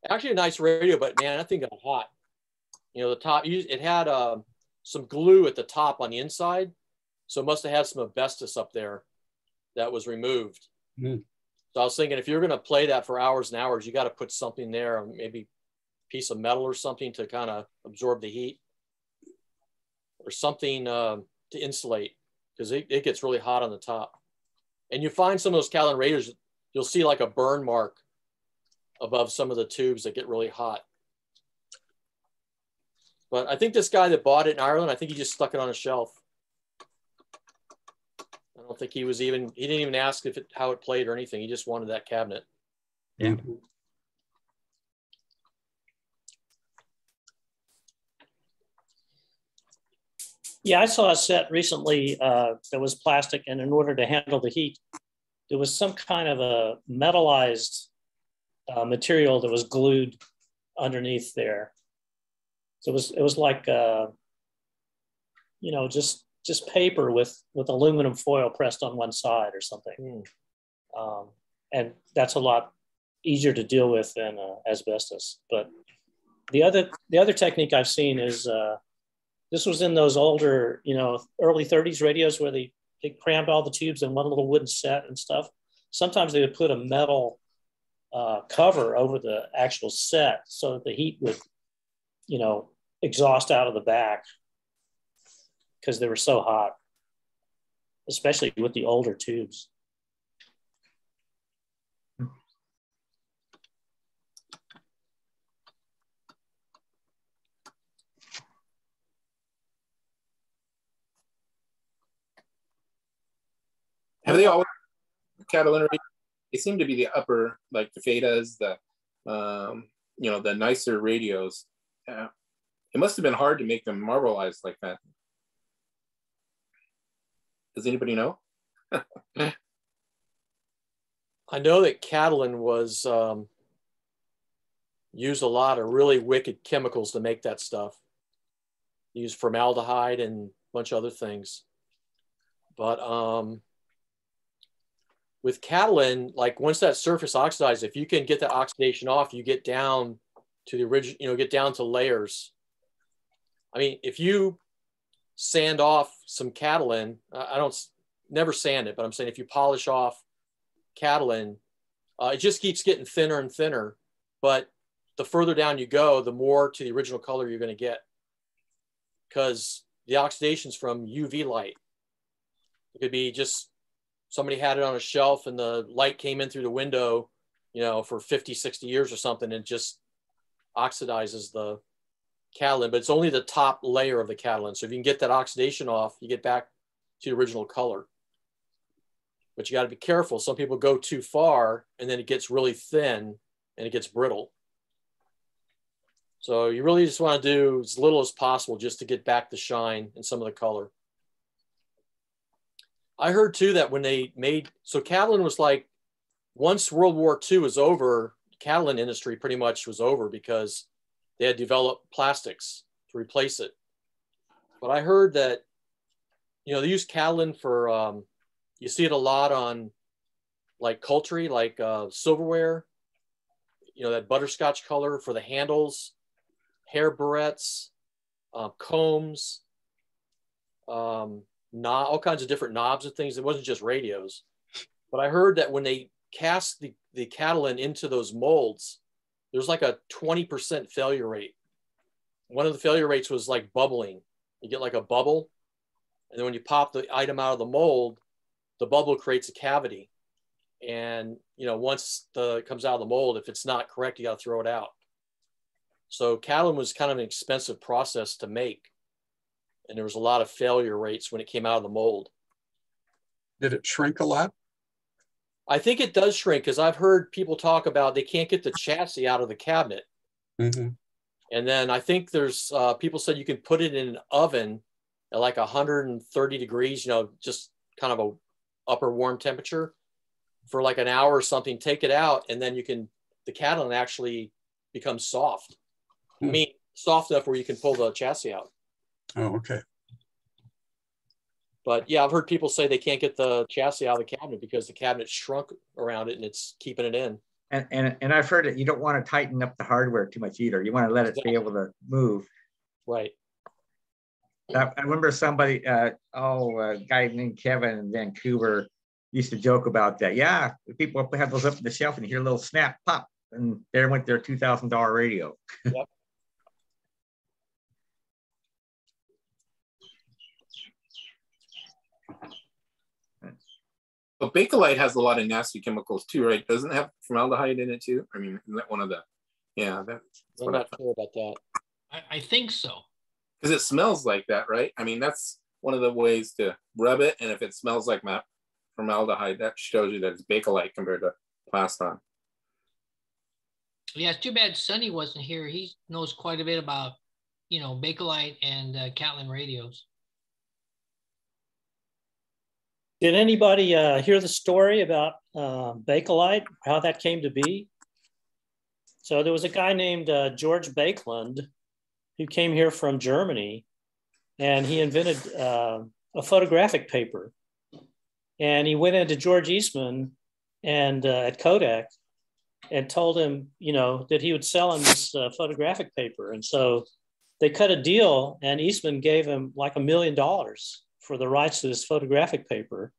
Actually a nice radio, but man, that thing got hot. You know, the top, it had some glue at the top on the inside. So it must have had some asbestos up there that was removed. Mm. So I was thinking, if you're going to play that for hours and hours, you got to put something there, maybe a piece of metal or something to kind of absorb the heat, or something to insulate, because it gets really hot on the top. And you find some of those Catalin radios, you'll see like a burn mark above some of the tubes that get really hot. But I think this guy that bought it in Ireland, I think he just stuck it on a shelf. I don't think he didn't even ask how it played or anything. He just wanted that cabinet. Yeah. Yeah, I saw a set recently that was plastic, and in order to handle the heat, there was some kind of a metallized material that was glued underneath there. So it was like you know, just paper with aluminum foil pressed on one side or something. And that's a lot easier to deal with than asbestos. But the other technique I've seen is this was in those older, you know, early 30s radios where they crammed all the tubes in one little wooden set and stuff. Sometimes they would put a metal cover over the actual set so that the heat would, you know, exhaust out of the back because they were so hot, especially with the older tubes. Have they always Catalin radios? They seem to be the upper, like the Fedas, the you know, the nicer radios. It must have been hard to make them marbleized like that. Does anybody know? I know that Catalin was used a lot of really wicked chemicals to make that stuff. Used formaldehyde and a bunch of other things. But with Catalin, like once that surface oxidizes, if you can get that oxidation off, you get down to the original, you know, get down to layers. I mean, if you sand off some Catalin, never sand it, but I'm saying if you polish off Catalin, it just keeps getting thinner and thinner. But the further down you go, the more to the original color you're going to get, because the oxidation's from UV light. It could be just somebody had it on a shelf and the light came in through the window, you know, for 50, 60 years or something, and just oxidizes the Catalin, but it's only the top layer of the Catalin. So if you can get that oxidation off, you get back to the original color. But you got to be careful. Some people go too far and then it gets really thin and it gets brittle. So you really just want to do as little as possible just to get back the shine and some of the color. I heard too that when they made, so Catalin was like, once World War II was over, the Catalin industry pretty much was over because they had developed plastics to replace it. But I heard that, you know, they use Catalin for, you see it a lot on like cutlery, like silverware, you know, that butterscotch color for the handles, hair barrettes, combs, all kinds of different knobs and things. It wasn't just radios. But I heard that when they cast the Catalin into those molds, there's like a 20% failure rate. One of the failure rates was like bubbling. You get like a bubble, and then when you pop the item out of the mold, the bubble creates a cavity. And, you know, once it comes out of the mold, if it's not correct, you got to throw it out. So Catalin was kind of an expensive process to make. And there was a lot of failure rates when it came out of the mold. Did it shrink a lot? I think it does shrink, because I've heard people talk about they can't get the chassis out of the cabinet. Mm-hmm. And then I think there's people said you can put it in an oven at like 130 degrees, you know, just kind of a upper warm temperature for like an hour or something, take it out, and then the Catalin actually becomes soft. I mean, soft enough where you can pull the chassis out. Oh, okay. But yeah, I've heard people say they can't get the chassis out of the cabinet because the cabinet shrunk around it and it's keeping it in. And I've heard that you don't want to tighten up the hardware too much either. You want to let it be able to move. Right. I remember somebody, a guy named Kevin in Vancouver used to joke about that. Yeah, people have those up on the shelf and you hear a little snap, pop, and there went their $2,000 radio. Yep. But Bakelite has a lot of nasty chemicals too, right? Doesn't it have formaldehyde in it too? I mean, isn't that one of the, yeah, that's I'm not sure about that. I think so. Because it smells like that, right? I mean, that's one of the ways to rub it. And if it smells like formaldehyde, that shows you that it's Bakelite compared to Plaston. Yeah, it's too bad Sonny wasn't here. He knows quite a bit about, you know, Bakelite and Catalin Radios. Did anybody hear the story about Bakelite, how that came to be? So there was a guy named George Bakeland who came here from Germany, and he invented a photographic paper. And he went into George Eastman and at Kodak and told him, you know, that he would sell him this photographic paper. And so they cut a deal, and Eastman gave him like $1 million for the rights to this photographic paper.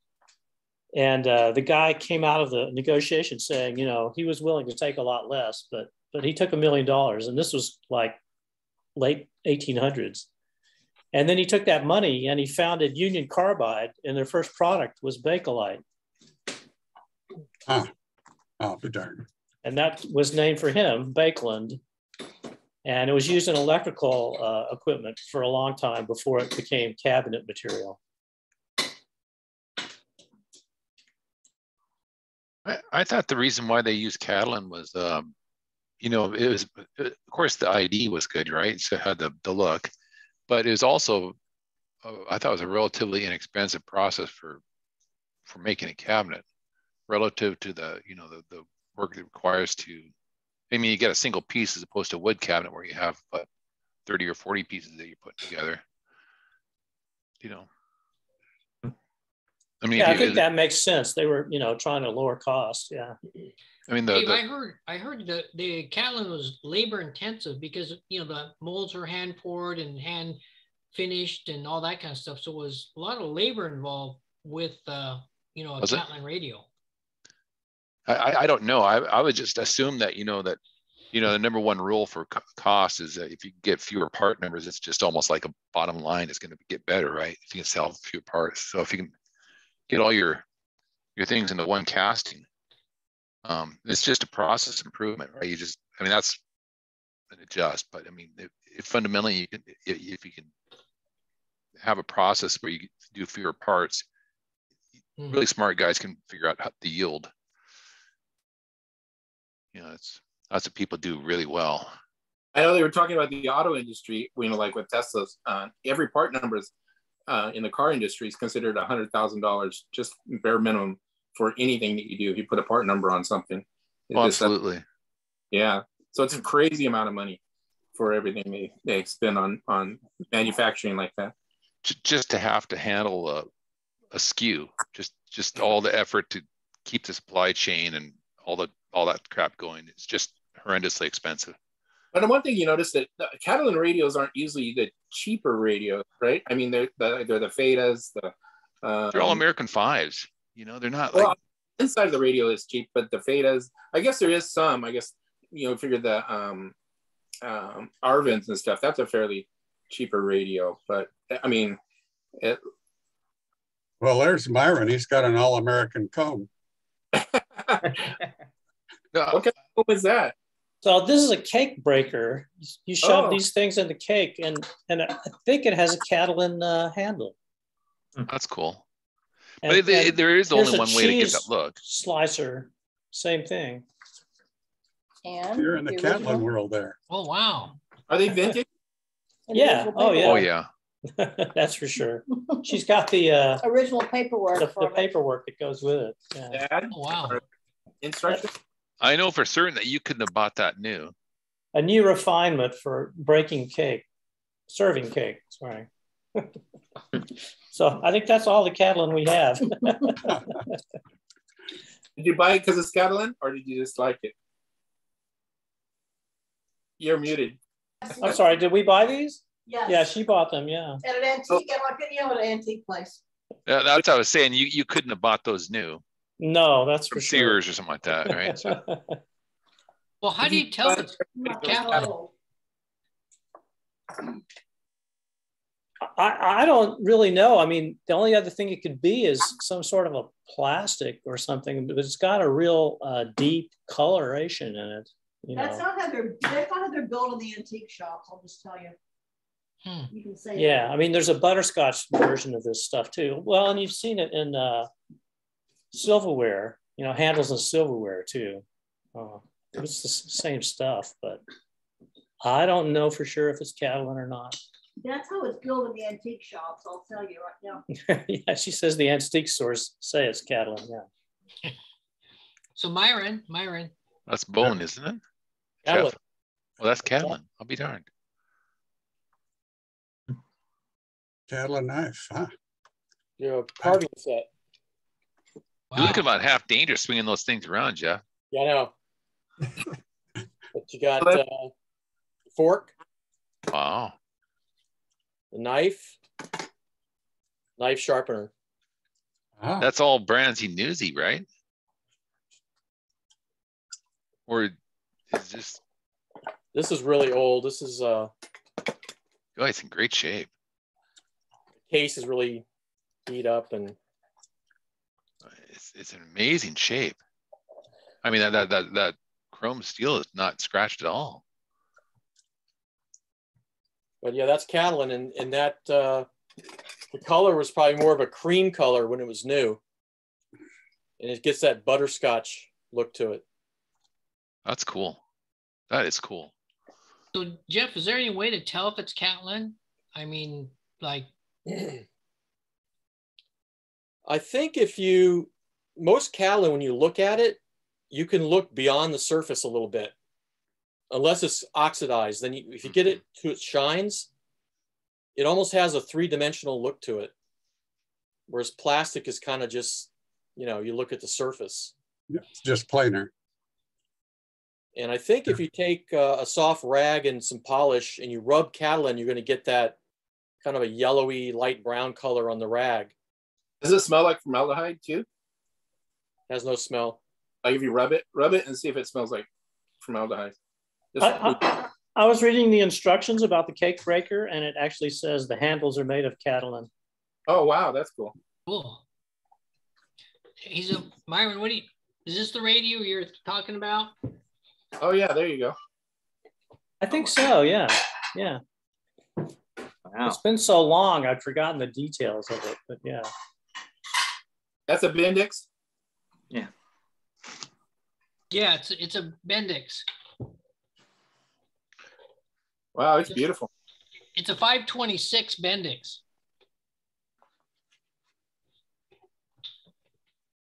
And the guy came out of the negotiation saying, you know, he was willing to take a lot less, but he took $1 million. And this was like late 1800s. And then he took that money and he founded Union Carbide, and their first product was Bakelite. Oh, be darned. And that was named for him, Bakeland. And it was used in electrical equipment for a long time before it became cabinet material. I thought the reason why they used Catalin was, you know, it was, of course, the ID was good, right? So it had the look, but it was also, I thought it was a relatively inexpensive process for making a cabinet relative to the, you know, the work it requires to, I mean, you get a single piece as opposed to a wood cabinet where you have 30 or 40 pieces that you put together, you know. I mean, yeah, I think that makes sense. They were, you know, trying to lower costs. Yeah. I mean, Dave, I heard that the Catalin was labor intensive because, you know, the molds are hand poured and hand finished and all that kind of stuff. So it was a lot of labor involved with, you know, a Catalin radio. I don't know. I would just assume that, you know, the number one rule for cost is that if you get fewer part numbers, it's just almost like a bottom line is going to get better, right? If you can sell fewer parts. So if you can get all your things into one casting, it's just a process improvement, right? I mean, that's an adjust, but I mean, if fundamentally if you can have a process where you do fewer parts, really smart guys can figure out the yield. You know, that's what people do really well. I know they were talking about the auto industry, you know, like with Tesla's, every part numbers in the car industry is considered $100,000, just bare minimum for anything that you do. If you put a part number on something. Oh, absolutely. Yeah. So it's a crazy amount of money for everything they spend on manufacturing like that. Just to have to handle a SKU, just all the effort to keep the supply chain and all that crap going, it's just horrendously expensive. But one thing you notice that the Catalin radios aren't usually the cheaper radios, right? I mean, they're the Fetas, they're all American 5s. You know, they're not well, inside of the radio is cheap, but the Fetas, I guess there is some. I guess, you know, figure the Arvins and stuff. That's a fairly cheaper radio, but I mean, well, there's Myron. He's got an all-American comb. What kind of foam is that? So this is a cake breaker. You shove these things in the cake, and I think it has a Catalin handle. That's cool. And, but there is only one way to get that look. Slicer, same thing. And you're in the Catalin world there. Oh, wow. Are they vintage? Yeah. Oh, yeah. Oh, yeah. That's for sure. She's got the original paperwork. The paperwork that goes with it. Yeah. Dad? Oh, wow. Instructions? I know for certain that you couldn't have bought that new. A new refinement for breaking cake, serving cake. Sorry. So I think that's all the Catalin we have. Did you buy it because it's Catalin, or did you just like it? You're muted. I'm sorry. Did we buy these? Yes. Yeah, she bought them. Yeah. At an antique, at an antique place. Yeah, that's what I was saying. You couldn't have bought those new. No, that's for sure. Sears or something like that, right? So. Well, how do you tell it's Catalin? I don't really know. I mean, the only other thing it could be is some sort of a plastic or something, but it's got a real deep coloration in it. That's not how they're built in the antique shops. I'll just tell you. You can say yeah, that. I mean, there's a butterscotch version of this stuff too. Well, and you've seen it in silverware, handles and silverware too. It's the same stuff, but I don't know for sure if it's Catalin or not. That's how it's built in the antique shops, I'll tell you right now. Yeah, she says the antique stores say it's Catalin, yeah. So Myron. That's bone, isn't it? Catalin. Well, that's Catalin. I'll be darned. Catalin knife, huh? Your carving set. Wow. You're looking about half dangerous swinging those things around, Jeff. Yeah, I know. But you got fork. Wow. The knife sharpener. Oh. That's all Brandsy Newsy, right? Or is this? This is really old. This is oh, it's in great shape. The case is really beat up, and it's an amazing shape. I mean, that chrome steel is not scratched at all. But yeah, that's Catalin, and that the color was probably more of a cream color when it was new, and it gets that butterscotch look to it. That's cool. That is cool. So Jeff, is there any way to tell if it's Catalin? I mean, like. I think most Catalin, when you look at it, you can look beyond the surface a little bit. Unless it's oxidized, then if you get it to its shines, it almost has a three-dimensional look to it. Whereas plastic is kind of just, you look at the surface. Yeah, it's just plainer. And I think if you take a soft rag and some polish and you rub Catalin, you're going to get that kind of a yellowy, light brown color on the rag. Does it smell like formaldehyde too? Has no smell. Like if you rub it and see if it smells like formaldehyde. I was reading the instructions about the cake breaker, and it actually says the handles are made of Catalin. Oh, wow. That's cool. Cool. Myron, is this the radio you're talking about? Oh, yeah. There you go. I think so. Yeah. Yeah. Wow. It's been so long, I'd forgotten the details of it, but yeah. That's a Bendix? Yeah. Yeah, it's a Bendix. Wow, it's beautiful. It's a 526 Bendix.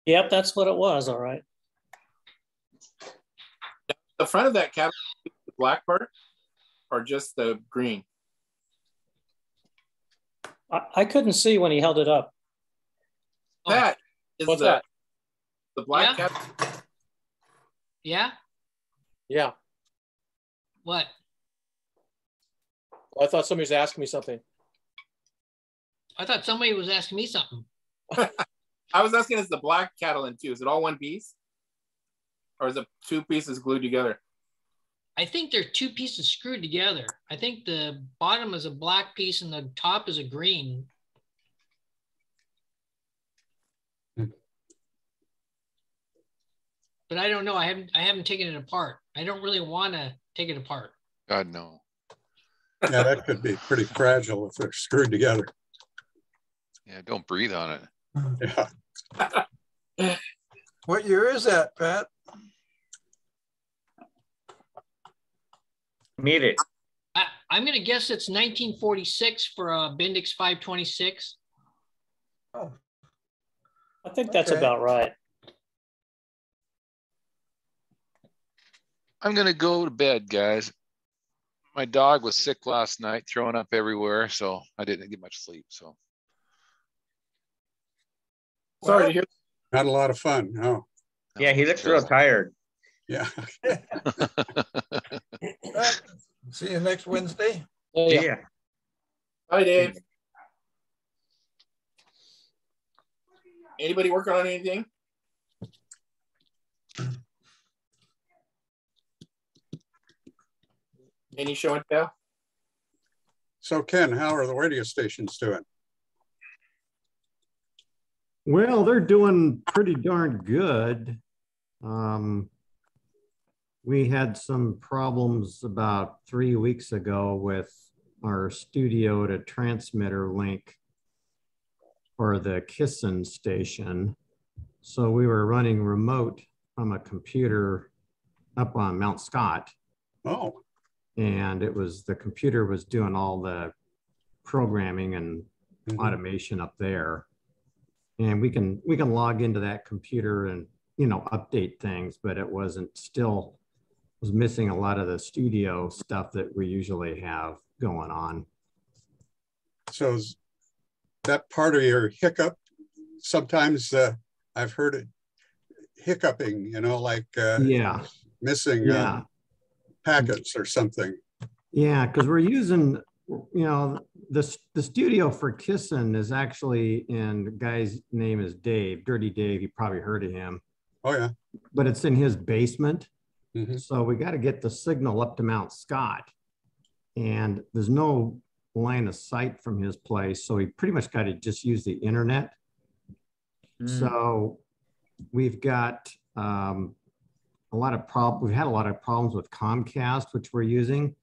Yep, that's what it was. All right. The front of that cap, the black part, or just the green? I couldn't see when he held it up. That is What's that? The black cap. Yeah? Yeah. What? I thought somebody was asking me something. I thought somebody was asking me something. I was asking, is the black Catalin too? Is it all one piece? Or is it two pieces glued together? I think they're two pieces screwed together. I think the bottom is a black piece and the top is a green. but I don't know. I haven't taken it apart. I don't really want to take it apart. God, no. Yeah, that could be pretty fragile if they're screwed together. Yeah, don't breathe on it. Yeah. What year is that, Pat? Meet it. I'm going to guess it's 1946 for a Bendix 526. Oh, I think that's Okay. about right. I'm gonna go to bed, guys. My dog was sick last night, throwing up everywhere, so I didn't get much sleep. So Sorry to hear. Not a lot of fun. No. Yeah, he looks real tired. Yeah. see you next Wednesday. Yeah. Hi, Dave. Anybody working on anything? Any show and tell? So Ken, how are the radio stations doing? Well, they're doing pretty darn good. We had some problems about 3 weeks ago with our studio to transmitter link for the Kissin station. So we were running remote from a computer up on Mount Scott. Oh. And it was, the computer was doing all the programming and automation up there. And we can log into that computer and, you know, update things, but it wasn't, still was missing a lot of the studio stuff that we usually have going on. So is that part of your hiccup? Sometimes I've heard it hiccuping, you know, like yeah, missing packets or something. Yeah, because we're using, you know, the studio for Kissin is actually, and the guy's name is Dave, Dirty Dave. You probably heard of him. Oh yeah. But it's in his basement. Mm-hmm. So we got to get the signal up to Mount Scott. And there's no line of sight from his place. So we pretty much got to just use the internet. So we've got a lot of we've had a lot of problems with Comcast, which we're using.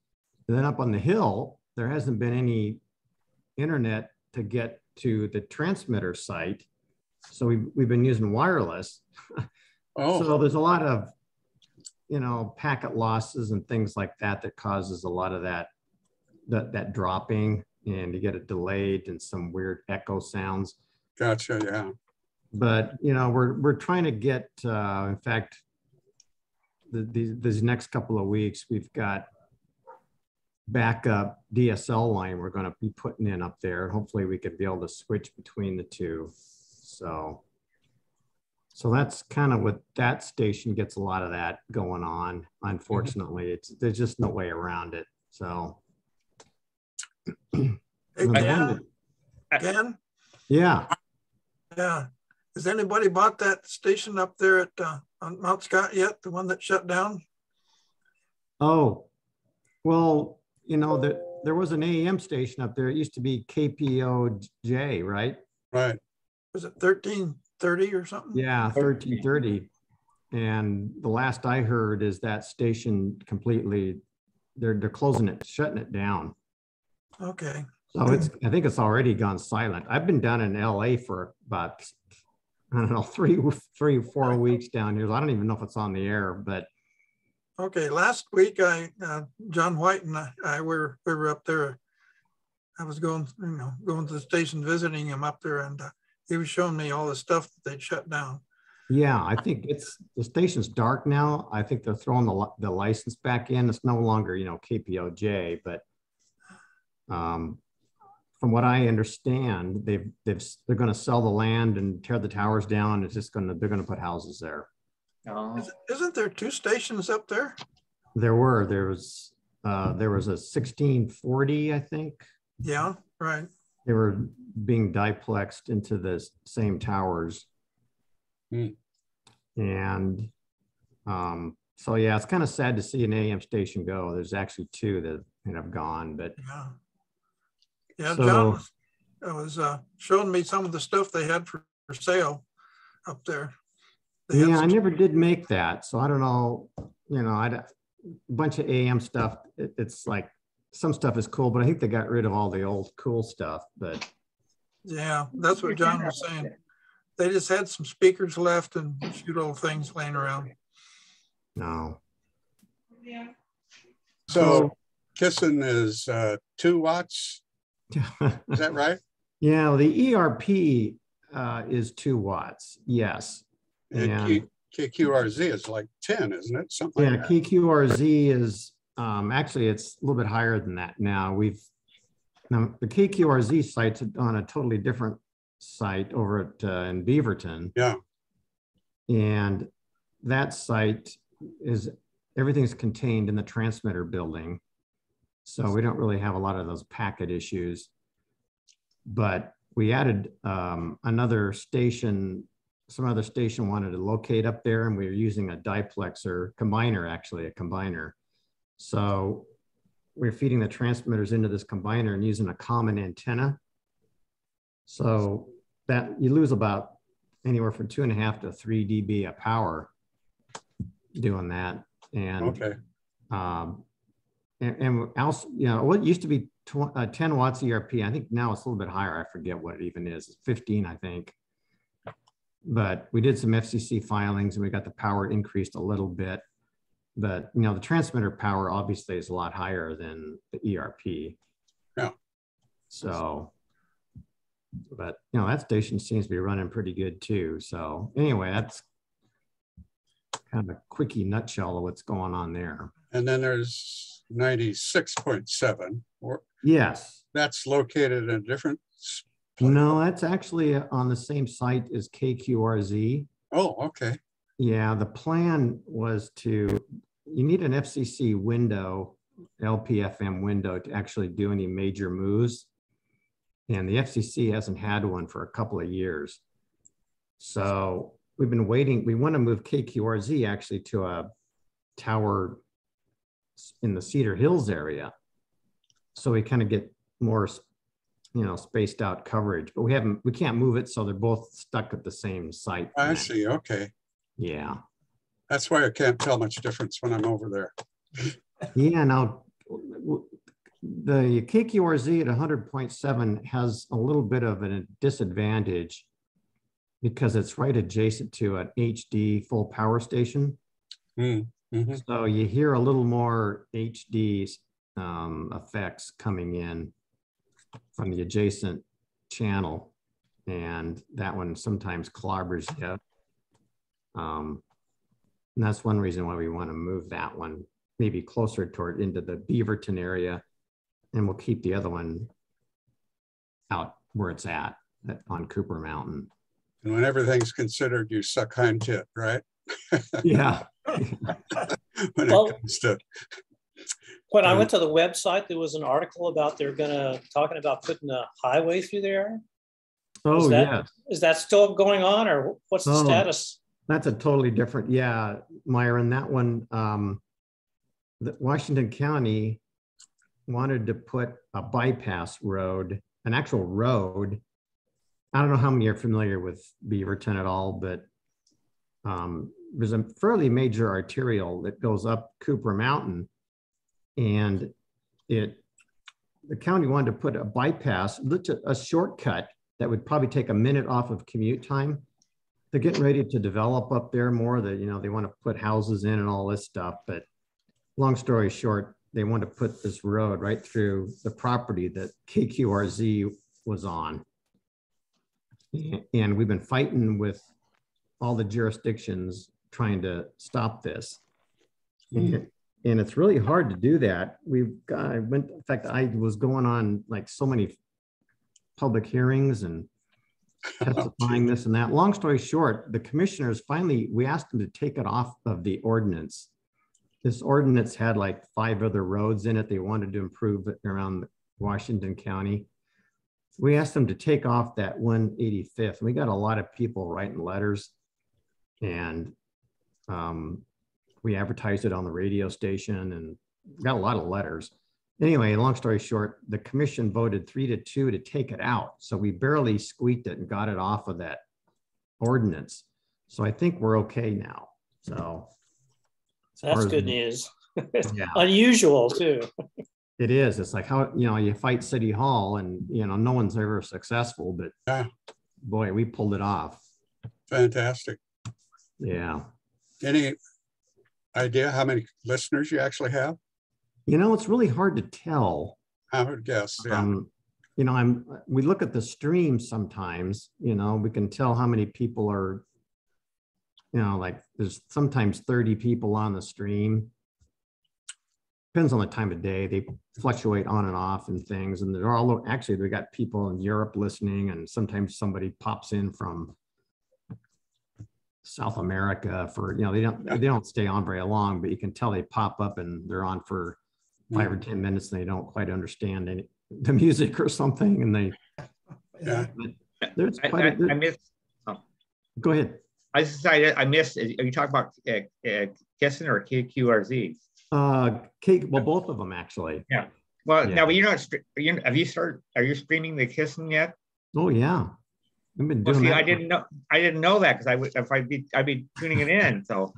And then up on the hill, there hasn't been any internet to get to the transmitter site. So we've been using wireless. Oh. So there's a lot of, you know, packet losses and things like that that causes a lot of that dropping, and you get it delayed and some weird echo sounds. Gotcha, yeah. But, you know, we're trying to get, in fact, these next couple of weeks, we've got backup DSL line we're going to be putting in up there. Hopefully we could be able to switch between the two. So that's kind of what that station gets, a lot of that going on. Unfortunately, there's just no way around it. So Hey, Ken? Yeah. Yeah. Has anybody bought that station up there at on Mount Scott yet? The one that shut down? Oh, well, you know, there was an AM station up there. It used to be KPOJ, right? Right. Was it 1330 or something? Yeah, 1330. And the last I heard is that station completely, they're closing it, shutting it down. Okay. So I think it's already gone silent. I've been down in LA for about, I don't know, 3 or 4 weeks down here. I don't even know if it's on the air, but. Okay, last week John White and I were up there. I was going to the station, visiting him up there, and he was showing me all the stuff that they'd shut down. Yeah, I think the station's dark now. I think they're throwing the license back in. It's no longer, you know, KPOJ, but from what I understand, they're going to sell the land and tear the towers down. It's just they're going to put houses there. Isn't there 2 stations up there? There was a 1640, I think. Yeah, right. They were being diplexed into the same towers. And so yeah, it's kind of sad to see an AM station go. There's actually 2 that have gone, but yeah. So, John was showing me some of the stuff they had for sale up there. Yeah, I never did make that. So I don't know, you know, a bunch of AM stuff. It's like some stuff is cool, but I think they got rid of all the old cool stuff. But yeah, that's what John was saying. They just had some speakers left and a few little things laying around. No. Yeah. So Kissin is 2 watts. Is that right? Yeah, well, the ERP is 2 watts. Yes. And KQRZ is like 10, isn't it? Something like that. KQRZ is actually it's a little bit higher than that now. Now the KQRZ site's on a totally different site over at in Beaverton. Yeah. And that site is everything's contained in the transmitter building. So we don't really have a lot of those packet issues. But we added another station, some other station wanted to locate up there, and we were using a diplexer combiner, actually a combiner. So we're feeding the transmitters into this combiner and using a common antenna. So that you lose about anywhere from 2.5 to 3 dB of power doing that. And okay. And also, you know, what used to be 10 watts ERP, I think now it's a little bit higher. I forget what it even is. It's 15, I think. But we did some FCC filings and we got the power increased a little bit. But, you know, the transmitter power obviously is a lot higher than the ERP. Yeah. So, but, you know, that station seems to be running pretty good too. So anyway, that's kind of a quickie nutshell of what's going on there. And then there's 96.7. Yes. That's located in a different place. No, that's actually on the same site as KQRZ. Oh, okay. Yeah, the plan was you need an FCC window, LPFM window to actually do any major moves. And the FCC hasn't had one for a couple of years. So we've been waiting. We want to move KQRZ actually to a tower in the Cedar Hills area. So we kind of get more, you know, spaced out coverage, but we can't move it. So they're both stuck at the same site. I see. Okay. Yeah. That's why I can't tell much difference when I'm over there. Yeah. Now the KQRZ at 100.7 has a little bit of a disadvantage because it's right adjacent to an HD full power station. Mm-hmm. So you hear a little more HD effects coming in from the adjacent channel, and that one sometimes clobbers you. And that's one reason why we want to move that one maybe closer toward into the Beaverton area, and we'll keep the other one out where it's at on Cooper Mountain. And when everything's considered, you suck hind tit, right? Yeah. When I went to the website, there was an article about they're talking about putting a highway through there. Oh, yeah. Is that still going on, or what's the status? That's a totally different, yeah, Myron. That one, Washington County wanted to put a bypass road, an actual road. I don't know how many are familiar with Beaverton at all, but there's a fairly major arterial that goes up Cooper Mountain, and the county wanted to put a bypass, a shortcut that would probably take a minute off of commute time. They're getting ready to develop up there more. That, you know, they want to put houses in and all this stuff. But long story short, they want to put this road right through the property that KQRZ was on. And we've been fighting with all the jurisdictions trying to stop this. And it's really hard to do that. In fact, I was going on like so many public hearings and testifying this and that. Long story short, the commissioners finally, we asked them to take it off of the ordinance. This ordinance had like 5 other roads in it. They wanted to improve it around Washington County. We asked them to take off that 185th. And we got a lot of people writing letters, and we advertised it on the radio station and got a lot of letters. Anyway, long story short, the commission voted 3-2 to take it out. So we barely squeaked it and got it off of that ordinance. So I think we're okay now. So that's good news. Yeah. Unusual too. It is. It's like how, you fight City Hall and, no one's ever successful, but boy, we pulled it off. Fantastic. Yeah. Any idea how many listeners you actually have? It's really hard to tell. I would guess, yeah. We look at the stream sometimes, we can tell how many people are, like there's sometimes 30 people on the stream. Depends on the time of day. They fluctuate on and off and things. And they're all, actually, we got people in Europe listening, and sometimes somebody pops in from South America for, they don't stay on very long, but you can tell they pop up and they're on for 5 or 10 minutes and they don't quite understand the music or something. And they, there's quite I missed. Go ahead. I decided I missed. Are you talking about Kissin or KQRZ? Well, both of them actually. Yeah. Well, now you're not. Have you started? Are you streaming the Kissin yet? Oh yeah, I've been doing that. I didn't know that because I'd be tuning it in. So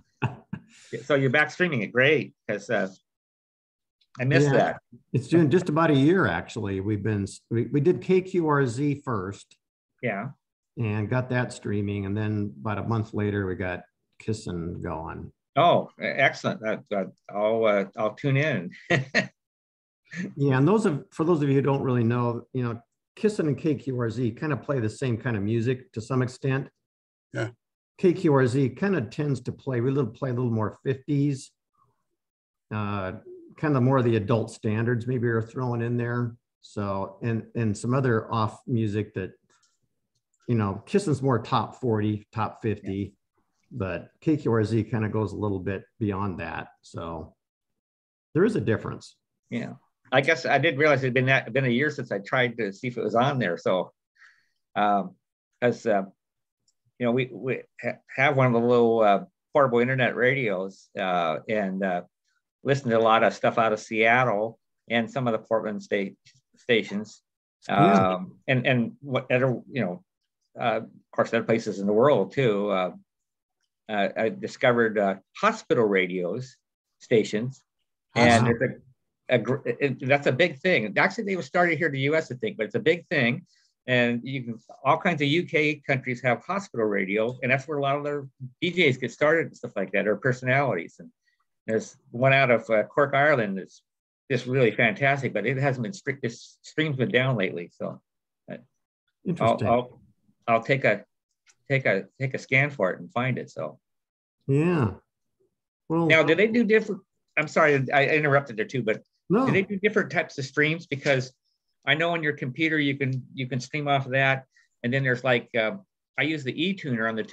you're back streaming it. Great, because I missed that. It's doing just about a year actually. We did KQRZ first. Yeah. And got that streaming, and then about a month later we got Kissin going. Oh, excellent! I'll tune in. Yeah, and for those of you who don't really know, Kissin and KQRZ kind of play the same kind of music to some extent. Yeah. KQRZ kind of tends to play. We play a little more 50s, kind of more of the adult standards. Maybe we're throwing in there. So and some other off music that. Kissin's more top 40, top 50, but KQRZ kind of goes a little bit beyond that. So there is a difference. Yeah. I guess I didn't realize it had been a year since I tried to see if it was on there. So, we have one of the little portable internet radios and listen to a lot of stuff out of Seattle and some of the Portland stations. And whatever, of course, other places in the world too. I discovered hospital radios stations, and that's a big thing. Actually, they were started here in the U.S., I think, but it's a big thing. And all kinds of UK countries have hospital radio, and that's where a lot of their DJs get started and stuff like that, or personalities. And there's one out of Cork, Ireland that's just really fantastic, but it hasn't been this stream's been down lately, so I'll take a scan for it and find it. So yeah. Well, now do they do different? I'm sorry, I interrupted there too, but do they do different types of streams? Because I know on your computer you can stream off of that, and then there's like I use the e-tuner on the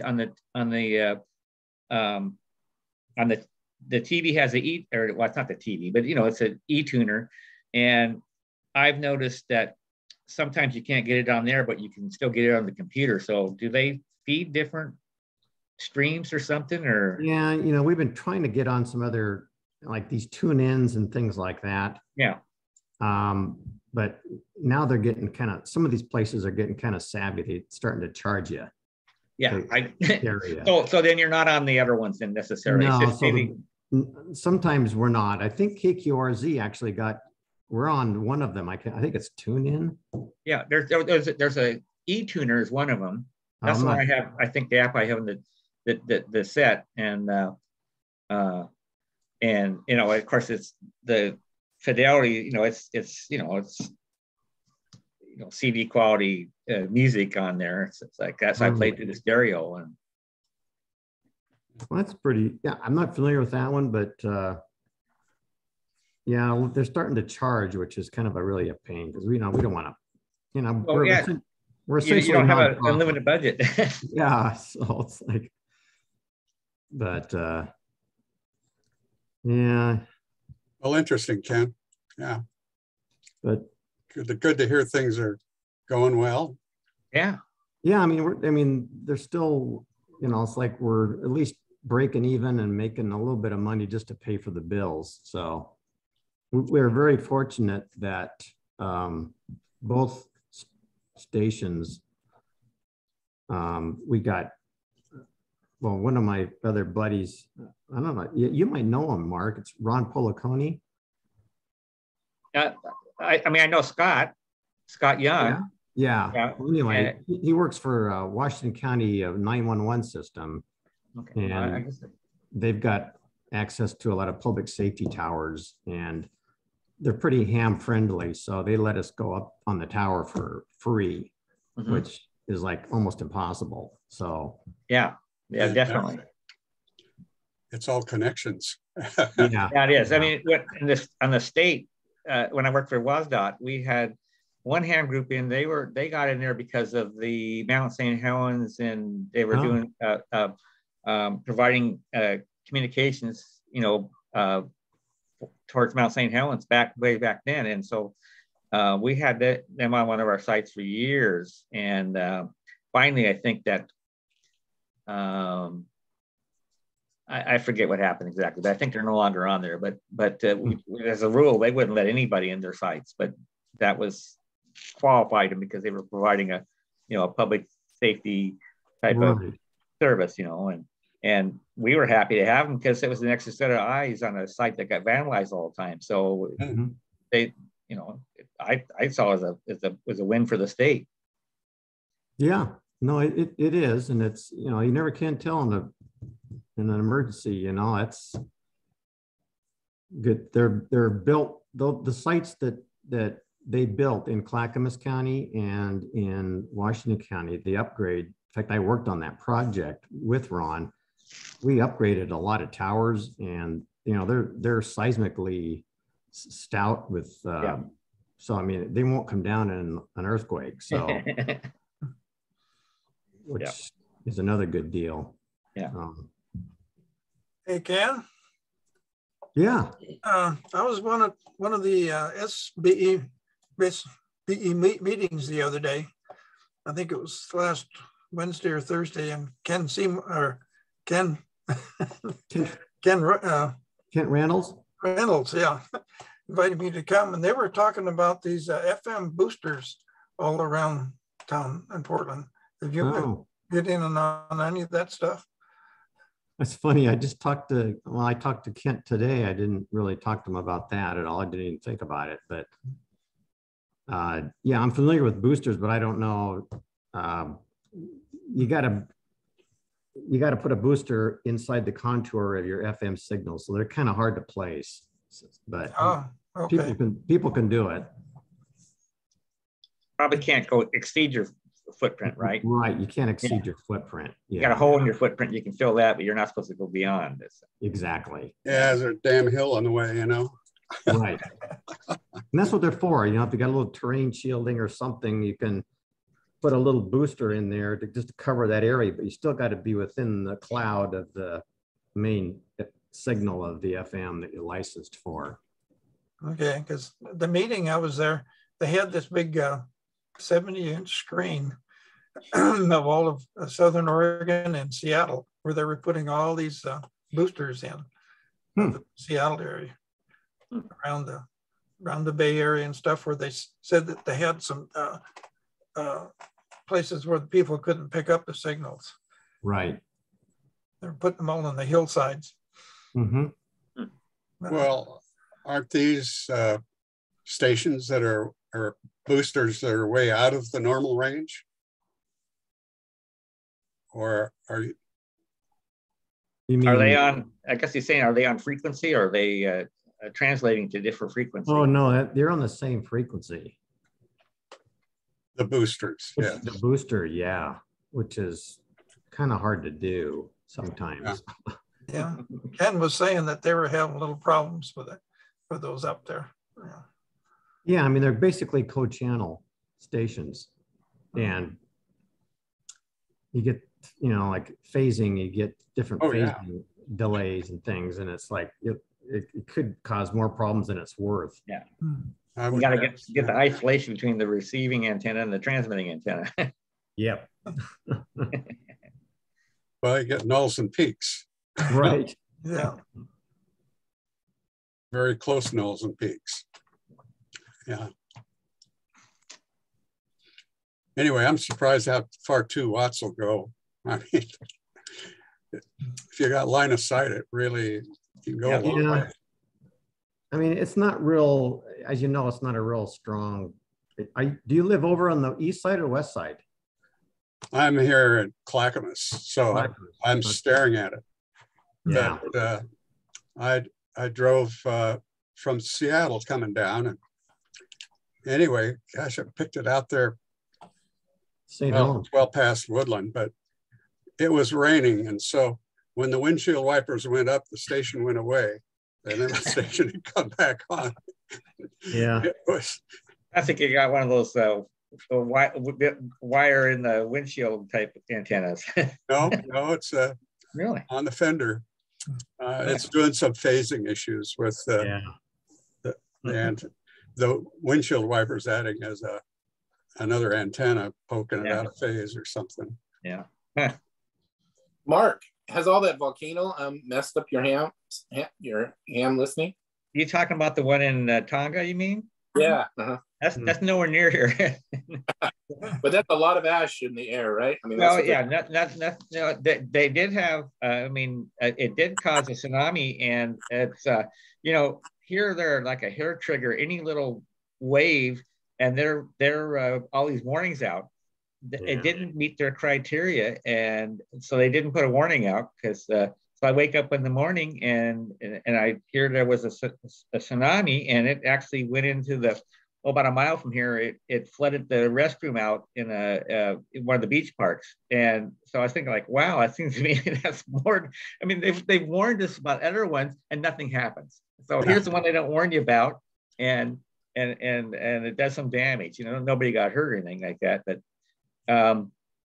TV has it's not the TV, but it's an e-tuner, and I've noticed that sometimes you can't get it on there, but you can still get it on the computer. So do they feed different streams or something? Or yeah, we've been trying to get on some other like these tune-ins and things like that. Yeah. But now they're getting some of these places are getting kind of savvy. They're starting to charge you. Yeah. So then you're not on the other ones then necessarily. No, sometimes we're not. I think KQRZ actually we're on one of them. I think it's TuneIn. Yeah, there's a e-tuner is one of them. That's the one I have. I think the app I have in the set, and of course it's the fidelity. It's CD quality music on there. It's like that's I played through the stereo and. Well, that's pretty. Yeah, I'm not familiar with that one, but. Yeah, they're starting to charge, which is kind of really a pain because we don't want to, we're essentially you don't have an unlimited budget. Yeah, so it's like, but yeah. Well, interesting, Ken. Yeah, but good to hear things are going well. Yeah. Yeah, I mean, they're still, it's like we're at least breaking even and making a little bit of money just to pay for the bills. So. We're very fortunate that both stations, we got well, one of my other buddies, I don't know, you might know him, Mark. It's Ron Policoni. I mean, I know Scott Young. Yeah. Well, anyway, he works for Washington County 911 system. Okay. And they've got access to a lot of public safety towers, and they're pretty ham friendly. So they let us go up on the tower for free, which is like almost impossible. So yeah, definitely. It's all connections. Yeah, it is. I mean, on the state, when I worked for WSDOT, we had one ham group in. They got in there because of the Mount St. Helens, and they were doing providing communications, towards Mount St. Helens way back then. And so we had them on one of our sites for years. And finally, I think that I forget what happened exactly, but I think they're no longer on there. But as a rule, they wouldn't let anybody in their sites. But that was qualified them because they were providing a public safety type of service, and we were happy to have them because it was an extra set of eyes on a site that got vandalized all the time. So they, I saw as a win for the state. Yeah, no, it is, and it's you never can tell in an emergency. It's good. They're built the sites that they built in Clackamas County and in Washington County. The upgrade. In fact, I worked on that project with Ron. We upgraded a lot of towers, and they're seismically stout with so I mean they won't come down in an earthquake, so which is another good deal. Hey Ken. I was one of the SBE meetings the other day. I think it was last Wednesday or Thursday, and Kent Reynolds, invited me to come, and they were talking about these FM boosters all around town in Portland. Have you get in on any of that stuff? That's funny. I talked to Kent today. I didn't really talk to him about that at all. I didn't even think about it, but I'm familiar with boosters, but I don't know. You got to put a booster inside the contour of your FM signal, so they're kind of hard to place. But people can do it. Probably can't exceed your footprint, right? Right, you can't exceed your footprint. You got a hole in your footprint, you can fill that, but you're not supposed to go beyond this. Exactly. Yeah, there's a damn hill on the way, Right. And that's what they're for. If you got a little terrain shielding or something, you can put a little booster in there to just cover that area, but you still got to be within the cloud of the main signal of the FM that you're licensed for. Okay, because the meeting I was there, they had this big 70-inch screen of all of Southern Oregon and Seattle, where they were putting all these boosters in the Seattle area, around the Bay Area and stuff, where they said that they had some places where the people couldn't pick up the signals. Right. They're putting them all on the hillsides. Well, aren't these stations that are boosters that are way out of the normal range? Or are are they on, I guess you're saying, are they on frequency, or are they translating to different frequencies? Oh, no, they're on the same frequency. The boosters, yeah. The booster, which is kind of hard to do sometimes. Yeah, Ken was saying that they were having little problems with it, for those up there. Yeah, I mean, they're basically co-channel stations, and you get, like phasing, you get different phasing delays and things, and it's like it could cause more problems than it's worth. Yeah. You got to get the isolation between the receiving antenna and the transmitting antenna. Yep. Well, you get nulls and peaks. Right. Yeah. Very close nulls and peaks. Yeah. Anyway, I'm surprised how far 2 watts will go. I mean, if you got line of sight, it really, you can go a long way. I mean, it's not real, as you know, it's not a real strong. Do you live over on the east side or west side? I'm here at Clackamas, so I'm staring at it. Yeah. But I drove from Seattle coming down, and anyway, gosh, I picked it out there. Well past Woodland, but it was raining, and so when the windshield wipers went up, the station went away, and then the station had come back on. Yeah. It was. I think you got one of those wire in the windshield type antennas. No, it's really on the fender. It's doing some phasing issues with and the windshield wipers adding as another antenna poking it out of phase or something. Yeah. Mark, has all that volcano messed up your ham listening? You talking about the one in Tonga, you mean? Yeah. That's nowhere near here. But that's a lot of ash in the air, right? I mean, they did have. It did cause a tsunami, and it's here they're like a hair trigger. Any little wave, and they're all these warnings out. It didn't meet their criteria, and so they didn't put a warning out because. So I wake up in the morning and I hear there was a tsunami, and it actually went into about a mile from here. It flooded the restroom out in one of the beach parks. And so I was thinking like, wow, that seems to me that's more. I mean, they've warned us about other ones and nothing happens. So here's the one they don't warn you about, and it does some damage. Nobody got hurt or anything like that. But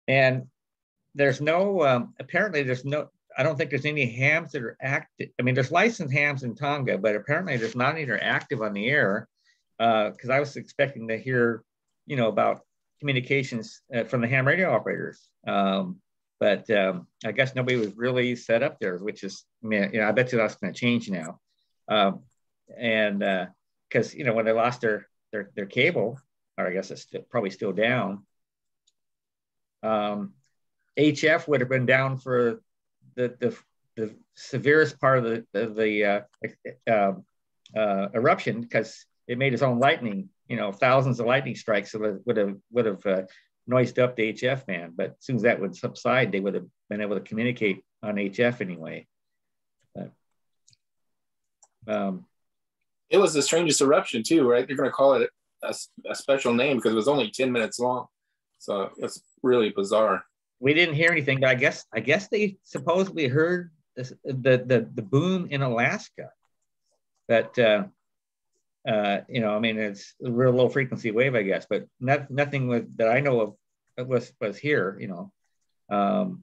and there's no apparently there's no. I don't think there's any hams that are active. I mean, there's licensed hams in Tonga, but apparently there's not any that are active on the air. Because I was expecting to hear, about communications from the ham radio operators. But I guess nobody was really set up there, which is, I bet you that's going to change now. And because when they lost their cable, or I guess it's probably still down. HF would have been down for the severest part of the eruption because it made its own lightning, thousands of lightning strikes. So it would have noised up the HF band. But as soon as that would subside, they would have been able to communicate on HF anyway. But, it was the strangest eruption too, right? They're going to call it a special name because it was only 10 minutes long. So it's really bizarre. We didn't hear anything, but I guess they supposedly heard the boom in Alaska. But it's a real low frequency wave, I guess. But nothing that I know of was here. And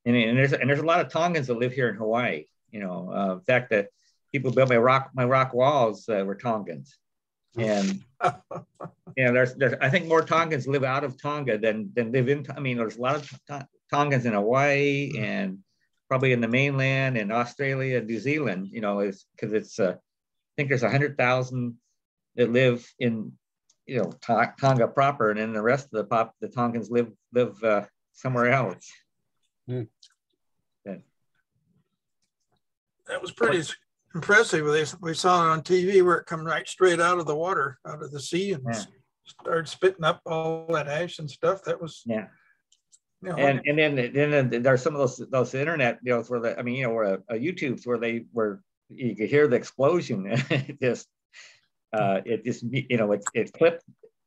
there's a lot of Tongans that live here in Hawaii. In fact, that people built my rock walls were Tongans. And there's I think more Tongans live out of Tonga than live in. I mean, there's a lot of Tongans in Hawaii and probably in the mainland and Australia and New Zealand. Is because it's I think there's 100,000 that live in Tonga proper, and then the rest of the Tongans live somewhere else. That was pretty impressive. We saw it on TV where it come right straight out of the water, out of the sea, and started spitting up all that ash and stuff. That was and then there's some of those internet deals where where YouTube's where you could hear the explosion.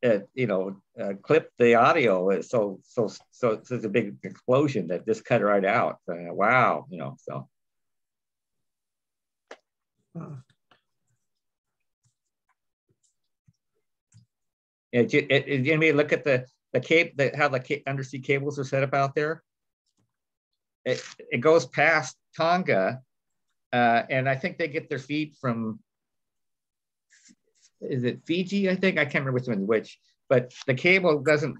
it clipped the audio. So it's a big explosion that just cut right out. Wow, so. You look at the how the undersea cables are set up out there. It goes past Tonga, and I think they get their feed from. Is it Fiji? I think I can't remember which one's which. But the cable doesn't,